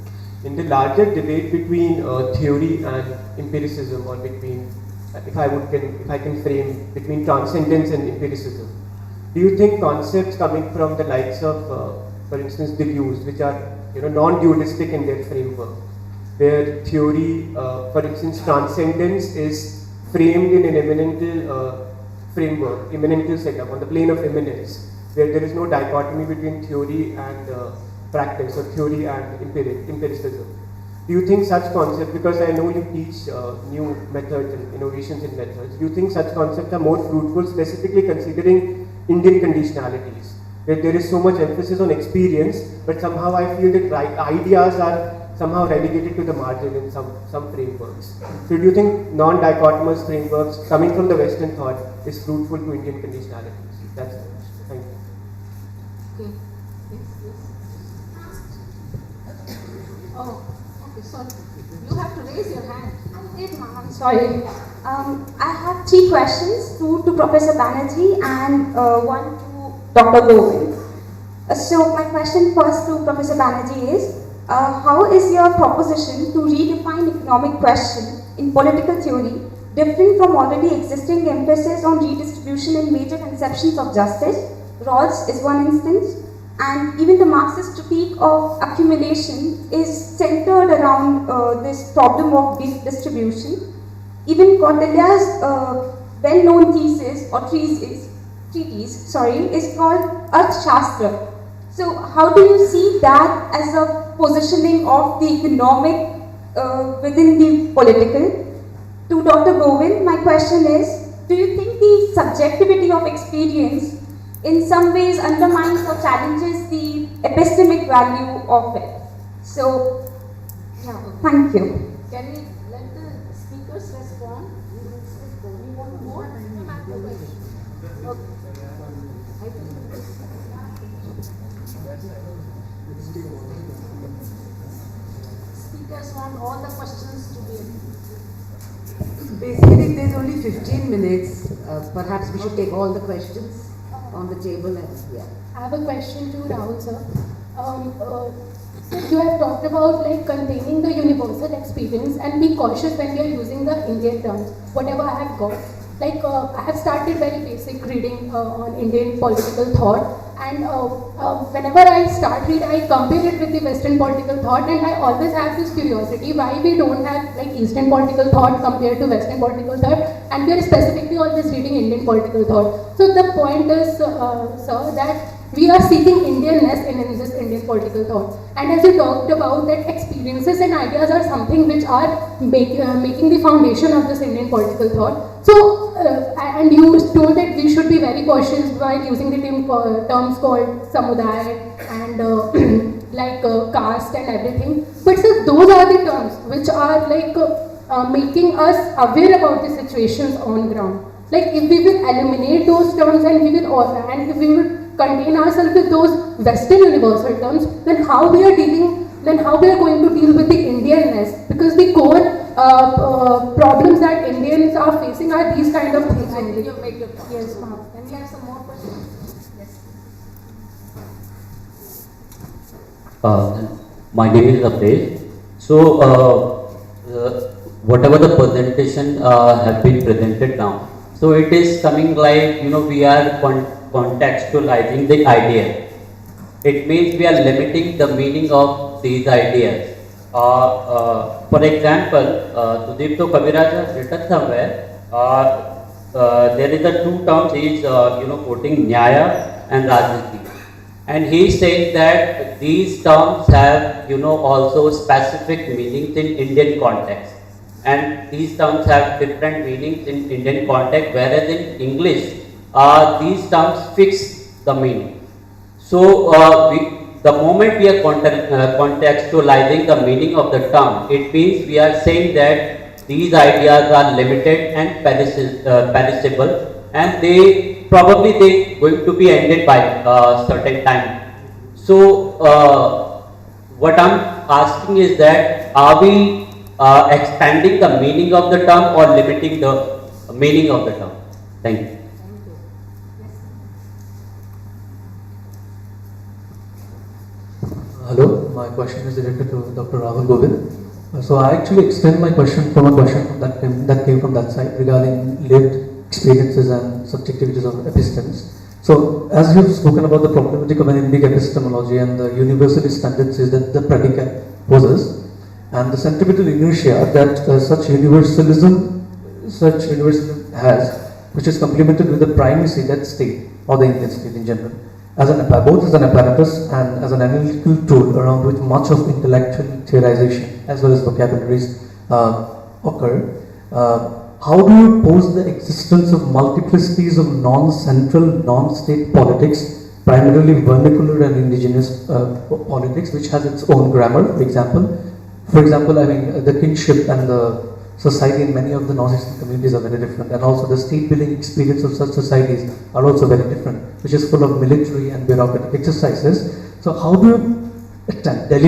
In the larger debate between theory and empiricism, or between, if I can frame, between transcendence and empiricism, do you think concepts coming from the likes of, for instance, Deleuze, which are non-dualistic in their framework, where theory, for instance, transcendence is framed in an immanental framework, immanental setup on the plane of immanence, where there is no dichotomy between theory and practice, or theory and empiricism. Do you think such concepts, because I know you teach new methods and innovations in methods, do you think such concepts are more fruitful, specifically considering Indian conditionalities, where there is so much emphasis on experience, but somehow I feel that ideas are somehow relegated to the margin in some frameworks? So do you think non-dichotomous frameworks coming from the Western thought is fruitful to Indian conditionalities? That's the question. Thank you. Okay. Oh, okay, sorry. You have to raise your hand. I'm sorry. I have three questions, two to Professor Banerjee and one to Dr. Govind. So my question first to Professor Banerjee is, how is your proposition to redefine economic question in political theory different from already existing emphasis on redistribution in major conceptions of justice? Rawls is one instance, and even the Marxist critique of accumulation is centered around this problem of distribution. Even Cordelia's well-known thesis or treatise is called Arthashastra. So how do you see that as a positioning of the economic within the political? To Dr. Govind, my question is, do you think the subjectivity of experience in some ways undermines or challenges the epistemic value of it? So, yeah, thank you. Can we let the speakers respond? You want more? Okay. I think speakers want all the questions to be. Basically, if there's only 15 minutes, perhaps we should take all the questions on the table. And yeah. I have a question to Rahul sir. You have talked about containing the universal experience and be cautious when we are using the Indian terms. Whatever I have got, I have started very basic reading on Indian political thought, and whenever I start reading, I compare it with the Western political thought, and I always have this curiosity why we don't have Eastern political thought compared to Western political thought, and we are specifically always reading Indian political thought. So the point is, sir, that we are seeking Indianness in this Indian political thought. And as you talked about that experiences and ideas are something which are making the foundation of this Indian political thought. So, and you told that we should be very cautious while using the terms called samudaya and caste and everything. But sir, those are the terms which are making us aware about the situations on ground. If we will eliminate those terms and if we will contain ourselves with those Western universal terms, then how we are going to deal with the Indianness? Because the core problems that Indians are facing are these kind of things only. Yes, ma'am. Can we have some more questions? Yes. My name is Abdel. So, whatever the presentation have been presented now, so it is coming like, we are contextualizing the idea. It means we are limiting the meaning of these ideas. For example, Sudipto Kaviraj has written somewhere, there is a two terms he is quoting, Nyaya and Rajniti. And he is saying that these terms have also specific meanings in Indian context. And these terms have different meanings in Indian context, whereas in English, these terms fix the meaning. So, the moment we are contextualizing the meaning of the term, it means we are saying that these ideas are limited and perishable, and they going to be ended by a certain time. So, what I'm asking is that are we expanding the meaning of the term or limiting the meaning of the term? Thank you. Hello, my question is directed to Dr. Rahul Govind. So I actually extend my question from a question that came from that side regarding lived experiences and subjectivities of epistemes. So as you've spoken about the problematic of an Indic epistemology and the universalist tendencies that the predicate poses, and the centripetal inertia that such universalism has, which is complemented with the primacy that state or the Indian state in general, both as an apparatus and as an analytical tool around which much of intellectual theorization as well as vocabularies occur. How do you pose the existence of multiplicities of non-central, non-state politics, primarily vernacular and indigenous politics, which has its own grammar? For example, I mean, the kinship and the society in many of the Northeastern communities are very different, and also the state-building experience of such societies are also very different, which is full of military and bureaucratic exercises. So how do you attempt to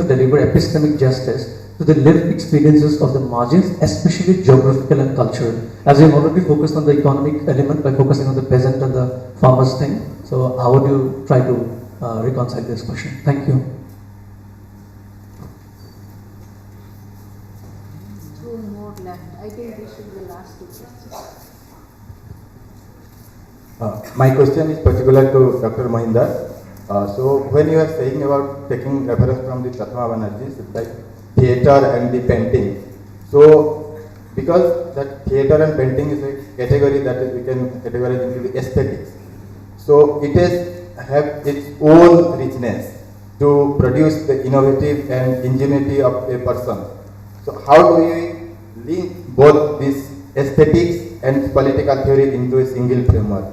deliver epistemic justice to the lived experiences of the margins, especially geographical and cultural? As we've already focused on the economic element by focusing on the peasant and the farmer's thing, so how would you try to reconcile this question? Thank you. Two more left. I think this should be the last two questions. My question is particular to Dr. Mohinder. So when you are saying about taking reference from the Prathama Banerjee, like theatre and the painting. So because that theatre and painting is a category that we can categorize into the aesthetics. So it have its own richness to produce the innovative and ingenuity of a person. So how do you link both this aesthetics and political theory into a single framework?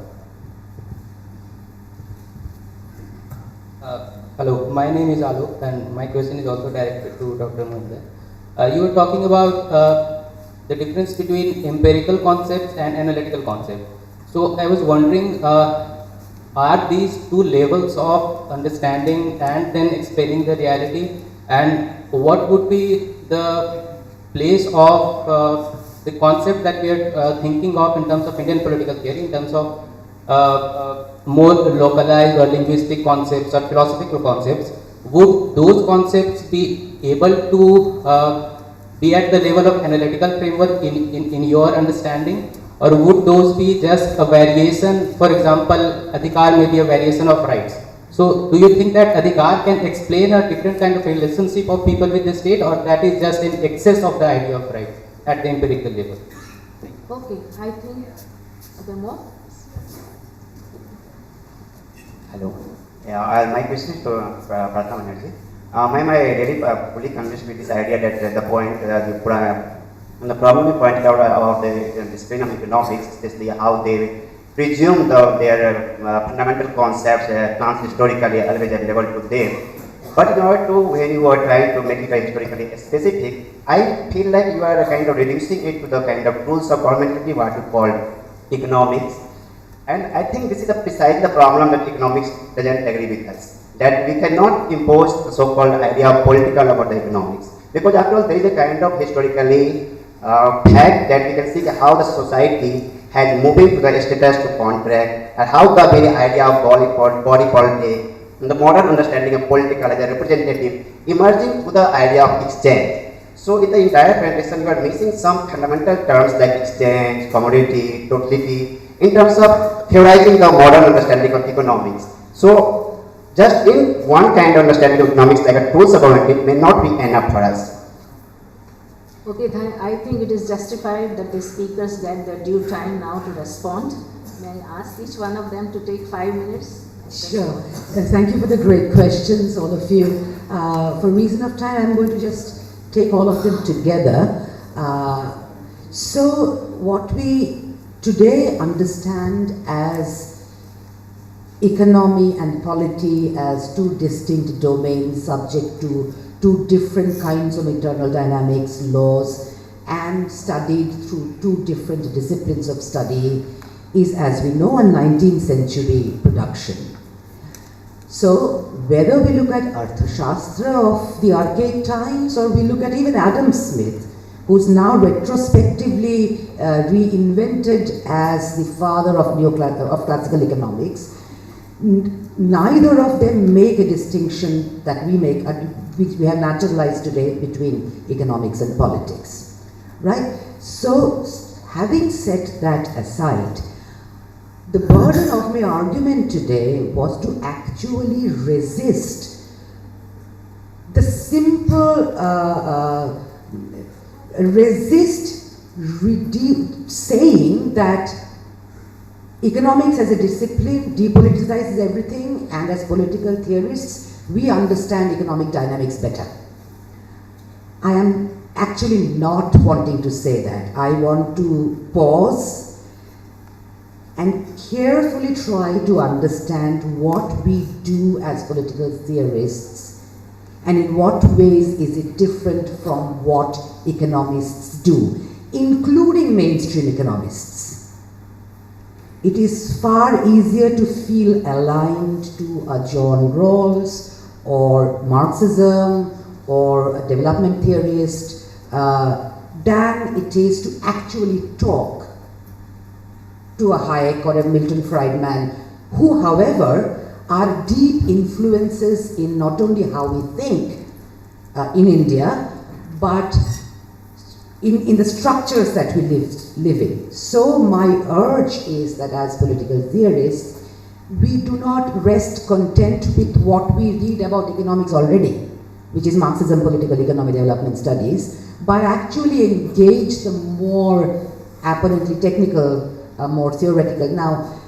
Hello, my name is Alok and my question is also directed to Dr. Mohinder. You were talking about the difference between empirical concepts and analytical concepts. So I was wondering, are these two levels of understanding and then explaining the reality, and what would be the place of the concept that we are thinking of in terms of Indian political theory, in terms of more localized or linguistic concepts or philosophical concepts? Would those concepts be able to be at the level of analytical framework in your understanding, or would those be just a variation? For example, adhikar may be a variation of rights. So do you think that adhikar can explain a different kind of relationship of people with the state, or that is just in excess of the idea of rights at the empirical level? Okay, I think are there more? Hello. Yeah, my question is to Prathama Banerjee. Ma'am, I really fully convinced with this idea that the point, the problem you pointed out about the discipline of economics, especially how they presume their fundamental concepts trans-historically always available to them. But in order to, when you are trying to make it historically specific, I feel like you are kind of reducing it to the kind of tools of governmentality, what you call economics. And I think this is precisely the problem that economics doesn't agree with us, that we cannot impose the so-called idea of political about the economics. Because after all, there is a kind of historically fact that we can see how the society has moving to the status to contract, and how the very idea of body politic the modern understanding of political as a representative emerging to the idea of exchange. So in the entire presentation, you are missing some fundamental terms like exchange, commodity, totality, in terms of theorizing the modern understanding of economics. So just in one kind of understanding of economics like a tools of commodity may not be enough for us. Okay, I think it is justified that the speakers get their due time now to respond. May I ask each one of them to take 5 minutes? Sure. Thank you for the great questions, all of you. For reason of time, I'm going to just take all of them together. So what we today understand as economy and polity as two distinct domains subject to two different kinds of internal dynamics, laws, and studied through two different disciplines of study is, as we know, a 19th century production. So whether we look at Arthashastra of the archaic times or we look at even Adam Smith, who's now retrospectively reinvented as the father of classical economics, neither of them make a distinction that we make, which we have naturalized today between economics and politics, right? So having set that aside, the burden of my argument today was to actually resist the simple, saying that economics as a discipline depoliticizes everything, and as political theorists, we understand economic dynamics better. I am actually not wanting to say that. I want to pause and carefully try to understand what we do as political theorists and in what ways is it different from what economists do, including mainstream economists. It is far easier to feel aligned to a John Rawls or Marxism or a development theorist than it is to actually talk to a Hayek or a Milton Friedman, who, however, are deep influences in not only how we think in India, but in the structures that we live in. So my urge is that as political theorists, we do not rest content with what we read about economics already, which is Marxism, political economy, development studies, but actually engage the more apparently technical, more theoretical. Now,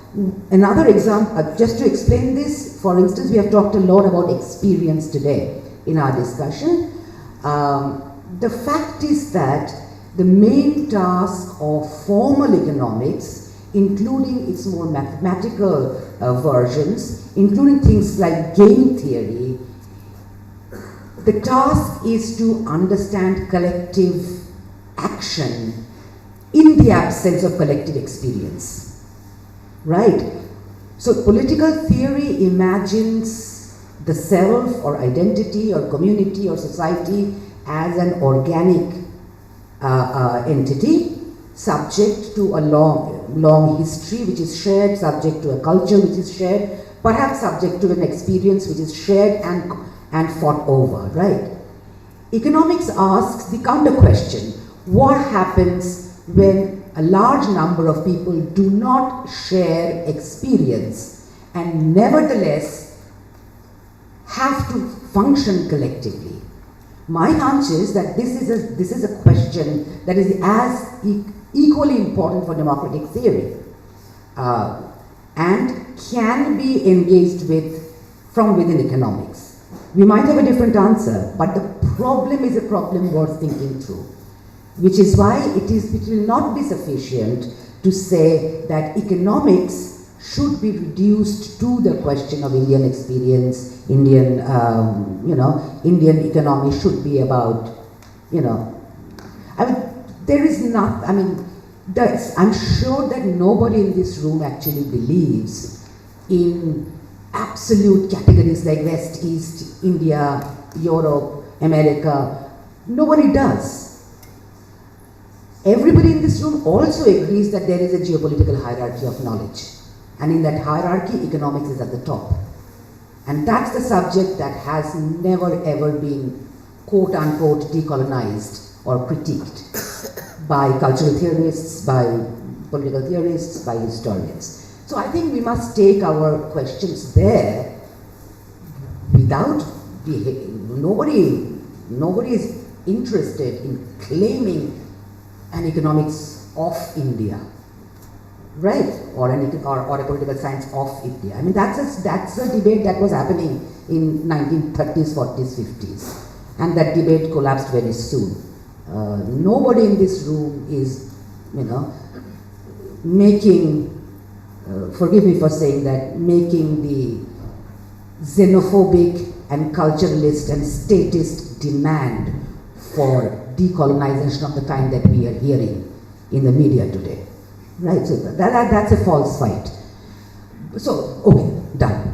another example, just to explain this, for instance, we have talked a lot about experience today in our discussion. The fact is that the main task of formal economics, including its more mathematical versions, including things like game theory, the task is to understand collective action in the absence of collective experience, right? So political theory imagines the self or identity or community or society as an organic entity subject to a long history which is shared, subject to a culture which is shared, perhaps subject to an experience which is shared and fought over, right? Economics asks the counter question: what happens when a large number of people do not share experience and nevertheless have to function collectively? My hunch is that this is a question that is as equally important for democratic theory and can be engaged with from within economics. We might have a different answer, but the problem is a problem worth thinking through, which is why it will not be sufficient to say that economics should be reduced to the question of Indian experience, Indian economy should be about, I mean, there is not, I'm sure that nobody in this room actually believes in absolute categories like West, East, India, Europe, America. Nobody does. Everybody in this room also agrees that there is a geopolitical hierarchy of knowledge. And in that hierarchy, economics is at the top. And that's the subject that has never ever been quote unquote decolonized or critiqued by cultural theorists, by political theorists, by historians. So I think we must take our questions there without nobody is interested in claiming an economics of India, right? Or a political science of India. I mean, that's a debate that was happening in 1930s, 40s, 50s, and that debate collapsed very soon. Nobody in this room is, making, forgive me for saying that, making the xenophobic and culturalist and statist demand for decolonization of the kind that we are hearing in the media today. Right, so that's a false fight. So, okay, done.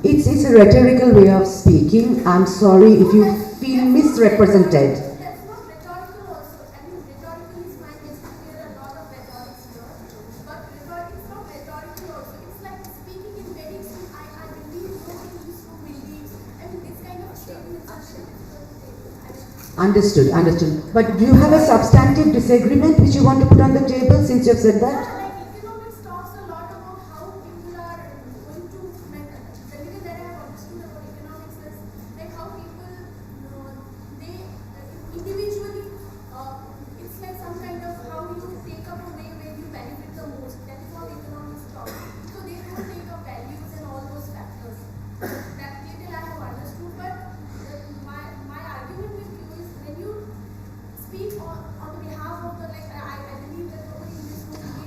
It's a rhetorical way of speaking. I'm sorry if you feel misrepresented. That's not rhetorical also. I mean, rhetorical is fine. Yes, there are a lot of rhetorics here. But it's not rhetorical also. It's like speaking in very extreme. I believe nobody in this room believes. I mean, this kind of statement is such a difficult thing. Understood. But do you have a substantive disagreement which you want to put on the table since you've said that?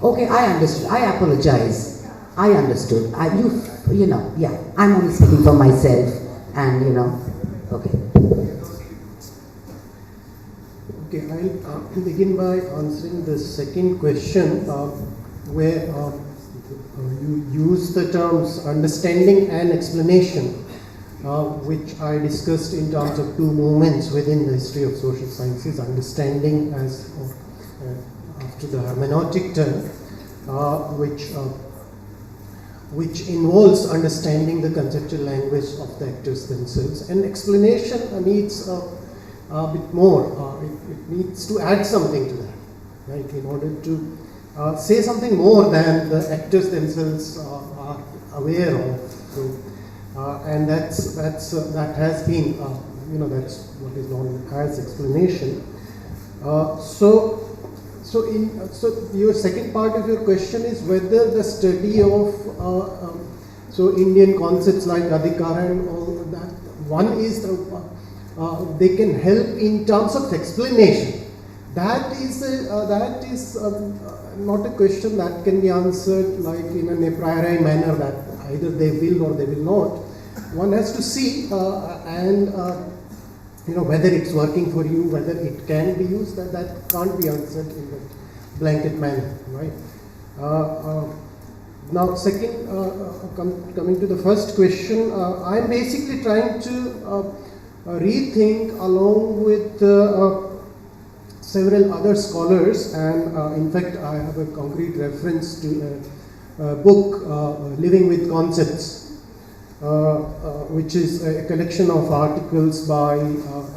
Okay, I understood. I apologize. I understood. Yeah. I'm only speaking for myself, and okay. Okay, I'll begin by answering the second question, where you use the terms understanding and explanation, which I discussed in terms of two movements within the history of social sciences. Understanding as after the hermeneutic term, which involves understanding the conceptual language of the actors themselves, and explanation needs a bit more. It needs to add something to that, right? In order to say something more than the actors themselves are aware of. So, and that has been, that's what is known as explanation. So your second part of your question is whether the study of Indian concepts like adhikara and all that, one is they can help in terms of explanation. That is not a question that can be answered like in a priori manner, that either they will or they will not. One has to see whether it's working for you, whether it can be used. That can't be answered in that blanket manner, right? Now, second, coming to the first question, I'm basically trying to rethink along with several other scholars, and in fact, I have a concrete reference to a book, Living with Concepts, which is a collection of articles by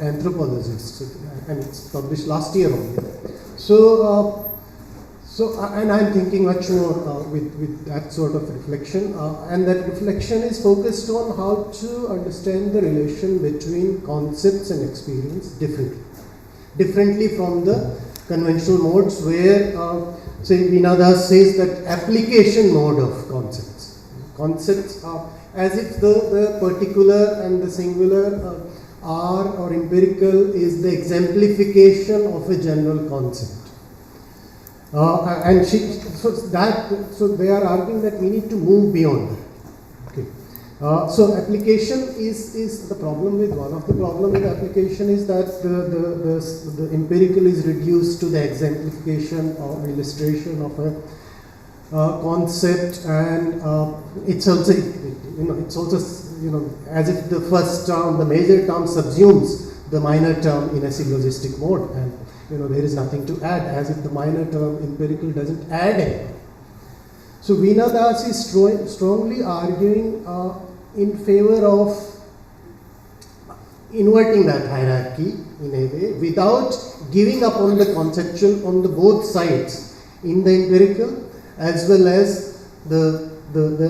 anthropologists, and it's published last year only. And I'm thinking much more with that sort of reflection, and that reflection is focused on how to understand the relation between concepts and experience differently from the conventional modes where, say, Vinadas says that application mode of concepts. Concepts are as if the particular and the singular are or empirical is the exemplification of a general concept. So they are arguing that we need to move beyond that. Okay. So application is the problem with one of the problem with application is that the empirical is reduced to the exemplification or illustration of a concept, and it's also as if the first term, the major term, subsumes the minor term in a syllogistic mode, and there is nothing to add, as if the minor term empirical doesn't add anything. So Veena Das is strongly arguing in favor of inverting that hierarchy in a way, without giving up on the conceptual on the both sides, in the empirical as well as the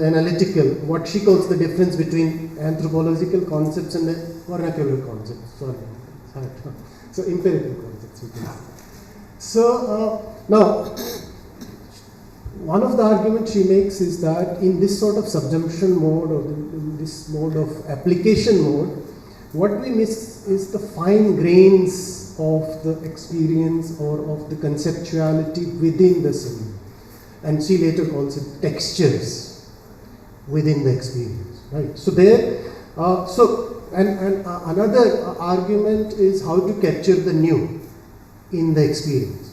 analytical, what she calls the difference between anthropological concepts and the vernacular concepts. So empirical concepts. So now, one of the arguments she makes is that in this sort of subsumption mode, or in this mode of application mode, what we miss is the fine grains of the experience or of the conceptuality within the scene. And she later calls it textures within the experience, right? So there, another argument is how to capture the new in the experience.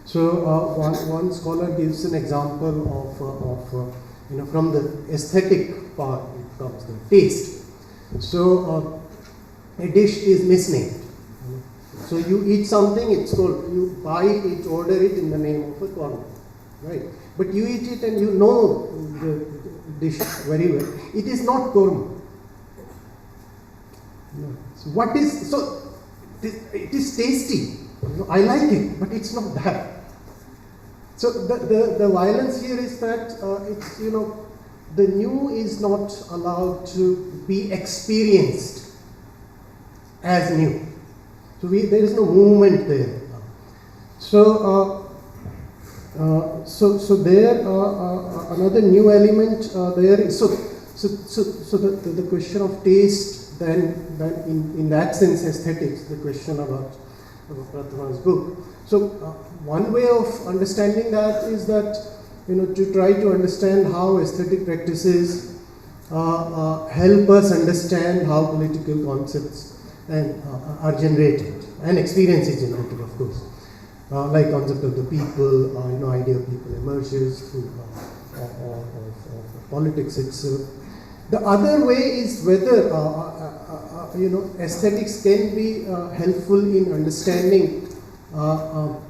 So one scholar gives an example of from the aesthetic part, it comes the taste. So a dish is misnamed. So you eat something, it's called, you buy it, order it in the name of a korma, right? But you eat it and you know the dish very well. It is not korma. No. So it is tasty. I like it, but it's not that. So the violence here is that it's the new is not allowed to be experienced as new. So there is no movement there. So there another new element there is so the question of taste, then in that sense aesthetics, the question about Prathama's book. So one way of understanding that is that to try to understand how aesthetic practices help us understand how political concepts are generated, and experience is generated, of course. Like concept of the people, idea of people emerges through politics itself. The other way is whether aesthetics can be helpful in understanding or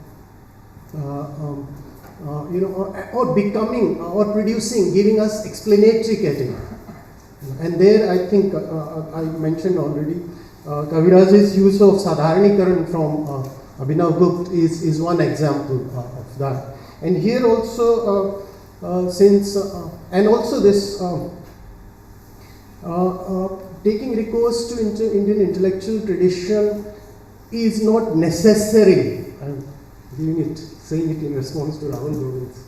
becoming or producing, giving us explanatory category. And there I think I mentioned already Kaviraj's use of Sadharanikaran from Abhinav Gupta is one example of that. And here also and also this taking recourse to Indian intellectual tradition is not necessarily, I'm saying it in response to Rahul Govind's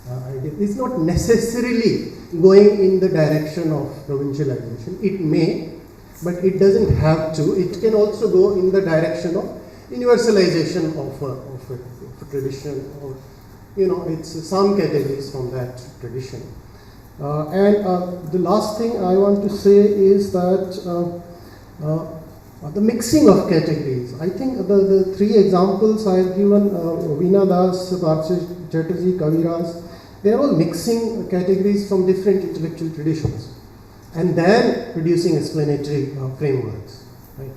idea, is not necessarily going in the direction of provincialization. It may, but it doesn't have to. It can also go in the direction of universalization of a tradition, or it's some categories from that tradition. And the last thing I want to say is that the mixing of categories. I think the three examples I have given, Veena Das, Bharati Chatterjee, Kaviraj, they are all mixing categories from different intellectual traditions and then producing explanatory frameworks. Right?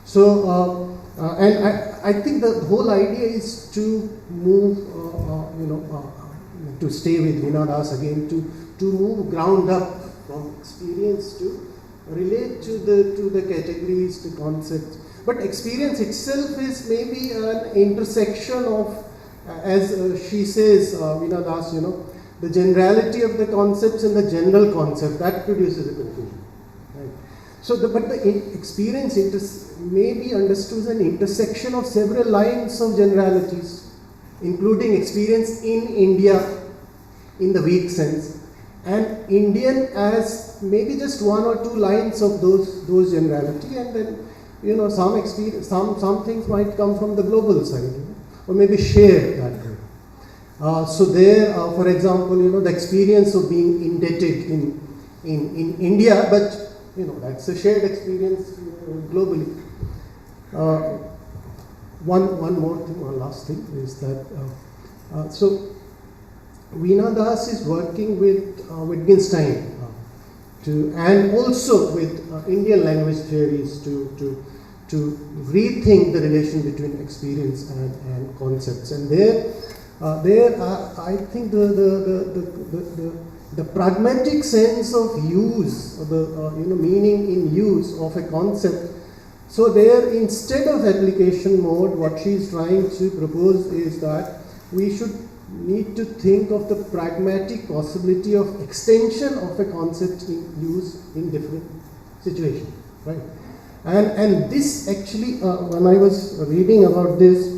So, and I think the whole idea is to move, to stay with Veena Das again, to move ground up from experience to relate to the categories, to concepts. But experience itself is maybe an intersection of, as she says, Veena Das, the generality of the concepts and the general concept, that produces a confusion. Right? So, but the experience may be understood as an intersection of several lines of generalities, including experience in India in the weak sense, and Indian as maybe just one or two lines of those generality, and then some experience, some things might come from the global side, or maybe shared that way. So there, for example, the experience of being indebted in India, but that's a shared experience globally. One more thing, one last thing is that so Veena Das is working with Wittgenstein and also with Indian language theories to rethink the relation between experience and concepts. And there I think the pragmatic sense of use, the meaning in use of a concept. So there, instead of application mode, what she is trying to propose is that we should need to think of the pragmatic possibility of extension of a concept in use in different situations, right? And this actually, when I was reading about this,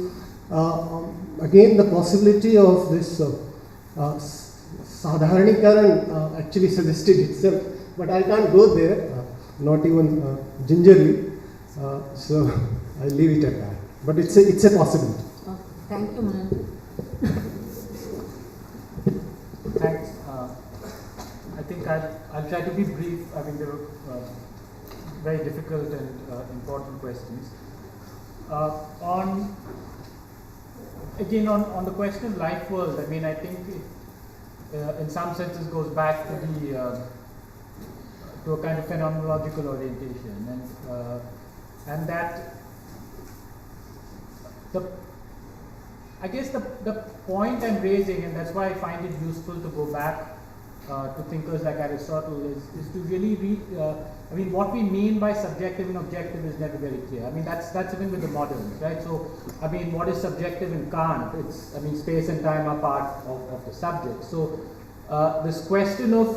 again the possibility of this sadharanikaran actually suggested itself, but I can't go there, not even gingerly, so I'll leave it at that. But it's a possibility. Thank you, Mohinder. Thanks. I think I'll try to be brief. I mean, there were very difficult and important questions. On the question of life world, I mean, I think it, in some senses goes back to to a kind of phenomenological orientation, and that I guess the point I'm raising, and that's why I find it useful to go back to thinkers like Aristotle, is to really read. I mean, what we mean by subjective and objective is never very clear. I mean, that's even with the moderns, right? So, I mean, what is subjective in Kant? I mean, space and time are part of the subject. So, this question of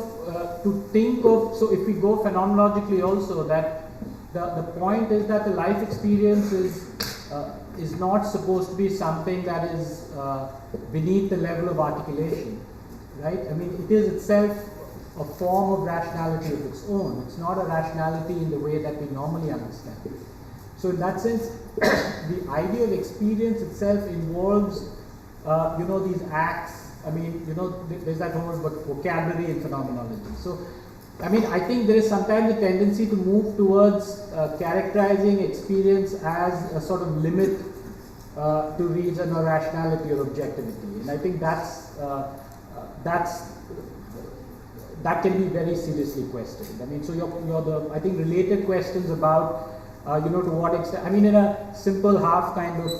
to think of. So, if we go phenomenologically, also that the point is that the life experience is not supposed to be something that is beneath the level of articulation, right? I mean, it is itself a form of rationality of its own. It's not a rationality in the way that we normally understand it. So in that sense, the idea of experience itself involves, these acts. I mean, there's that whole vocabulary in phenomenology. So, I mean, I think there is sometimes a tendency to move towards characterizing experience as a sort of limit to reason or rationality or objectivity, and I think that can be very seriously questioned. I mean, so I think related questions about to what extent. I mean, in a simple half kind of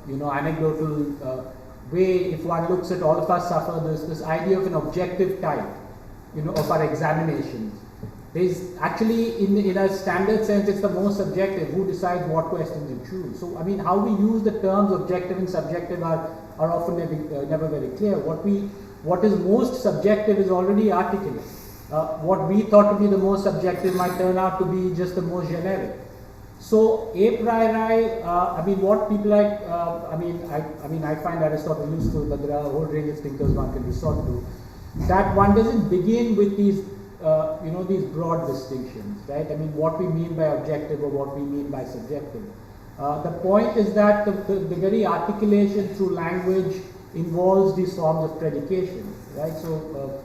anecdotal way, if one looks at all of us suffer this idea of an objective type, of our examinations. There's actually, in a standard sense, it's the most subjective. Who decides what questions you choose? So, I mean, how we use the terms objective and subjective are often never very clear. What is most subjective is already articulate. What we thought to be the most subjective might turn out to be just the most generic. So, a priori, I mean, what people like, I find Aristotle useful, but there are a whole range of thinkers one can resort to. That one doesn't begin with these, these broad distinctions, right? I mean, what we mean by objective or what we mean by subjective. The point is that the very articulation through language involves these forms of predication, right? So,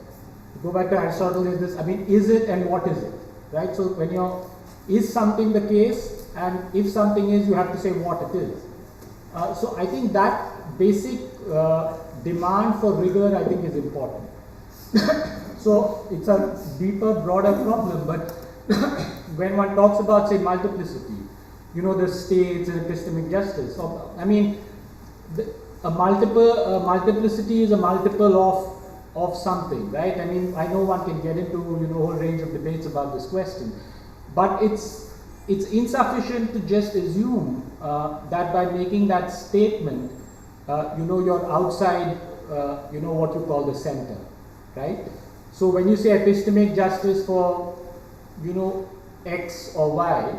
to go back to Aristotle, is this? I mean, is it and what is it, right? So, when is something the case, and if something is, you have to say what it is. So, I think that basic demand for rigor, I think, is important. So it's a deeper, broader problem, but when one talks about, say, multiplicity, the states and epistemic justice. So, I mean, a multiplicity is a multiple of something, right? I mean, I know one can get into a whole range of debates about this question, but it's insufficient to just assume that by making that statement, you're outside, what you call the center. Right? So when you say epistemic justice for, X or Y,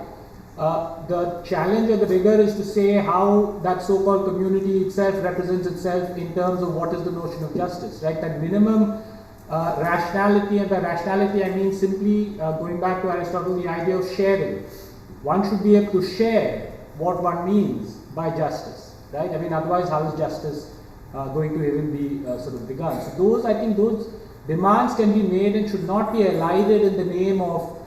the challenge or the rigor is to say how that so-called community itself represents itself in terms of what is the notion of justice, right? That minimum rationality, and by rationality I mean simply going back to Aristotle, the idea of sharing. One should be able to share what one means by justice, right? I mean, otherwise how is justice going to even be sort of begun? So I think those demands can be made and should not be elided in the name of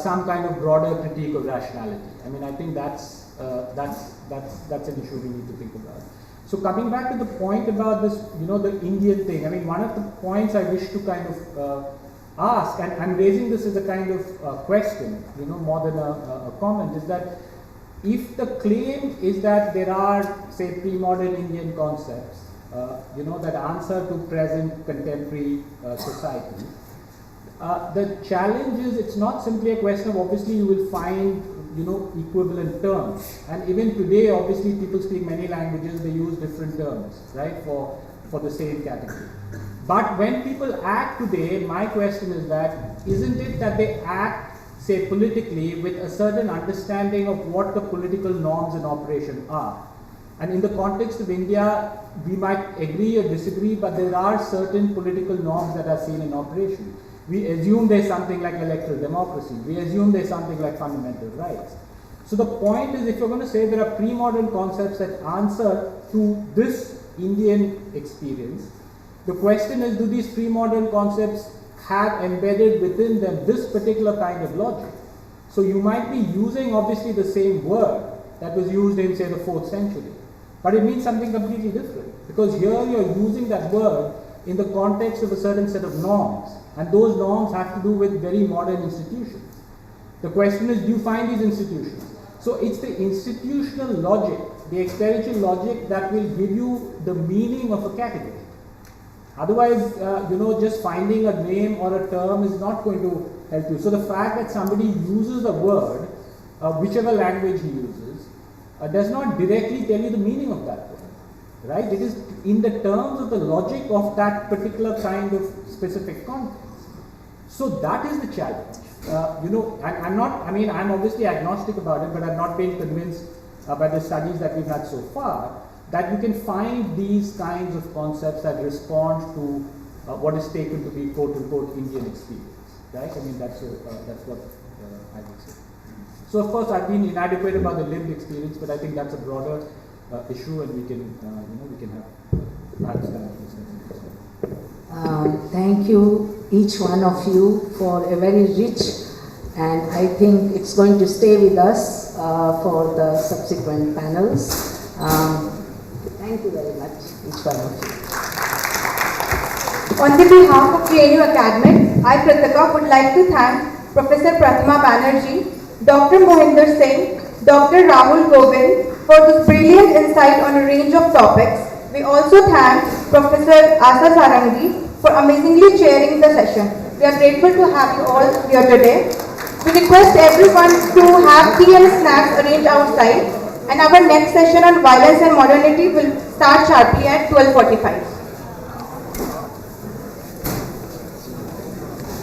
some kind of broader critique of rationality. I mean, I think that's an issue we need to think about. So coming back to the point about this, the Indian thing, I mean, one of the points I wish to kind of ask, and I'm raising this as a kind of question, more than a comment, is that if the claim is that there are, say, pre-modern Indian concepts, that answer to present contemporary society, the challenge is it's not simply a question of, obviously you will find equivalent terms, and even today obviously people speak many languages, they use different terms, right, for the same category. But when people act today, my question is that isn't it that they act, say, politically with a certain understanding of what the political norms in operation are? And in the context of India, we might agree or disagree, but there are certain political norms that are seen in operation. We assume there's something like electoral democracy. We assume there's something like fundamental rights. So the point is, if you're going to say there are pre-modern concepts that answer to this Indian experience, the question is, do these pre-modern concepts have embedded within them this particular kind of logic? So you might be using obviously the same word that was used in, say, the 4th century, but it means something completely different, because here you're using that word in the context of a certain set of norms, and those norms have to do with very modern institutions. The question is, do you find these institutions? So it's the institutional logic, the experiential logic, that will give you the meaning of a category. Otherwise, just finding a name or a term is not going to help you. So the fact that somebody uses a word, whichever language he uses, does not directly tell you the meaning of that word, right? It is in the terms of the logic of that particular kind of specific context. So that is the challenge. I'm obviously agnostic about it, but I've not been convinced by the studies that we've had so far that you can find these kinds of concepts that respond to what is taken to be quote-unquote Indian experience, right? I mean, that's what I would say. So of course I've been inadequate about the lived experience, but I think that's a broader issue, and we can have Thank you, each one of you, for a very rich, and I think it's going to stay with us for the subsequent panels. Thank you very much, each one of you. On the behalf of JNU Academic, I, Prathama, would like to thank Professor Prathama Banerjee, Dr. Mohinder Singh, Dr. Rahul Govind for this brilliant insight on a range of topics. We also thank Professor Asha Sarangi for amazingly chairing the session. We are grateful to have you all here today. We request everyone to have tea and snacks arranged outside, and our next session on violence and modernity will start sharply at 12:45.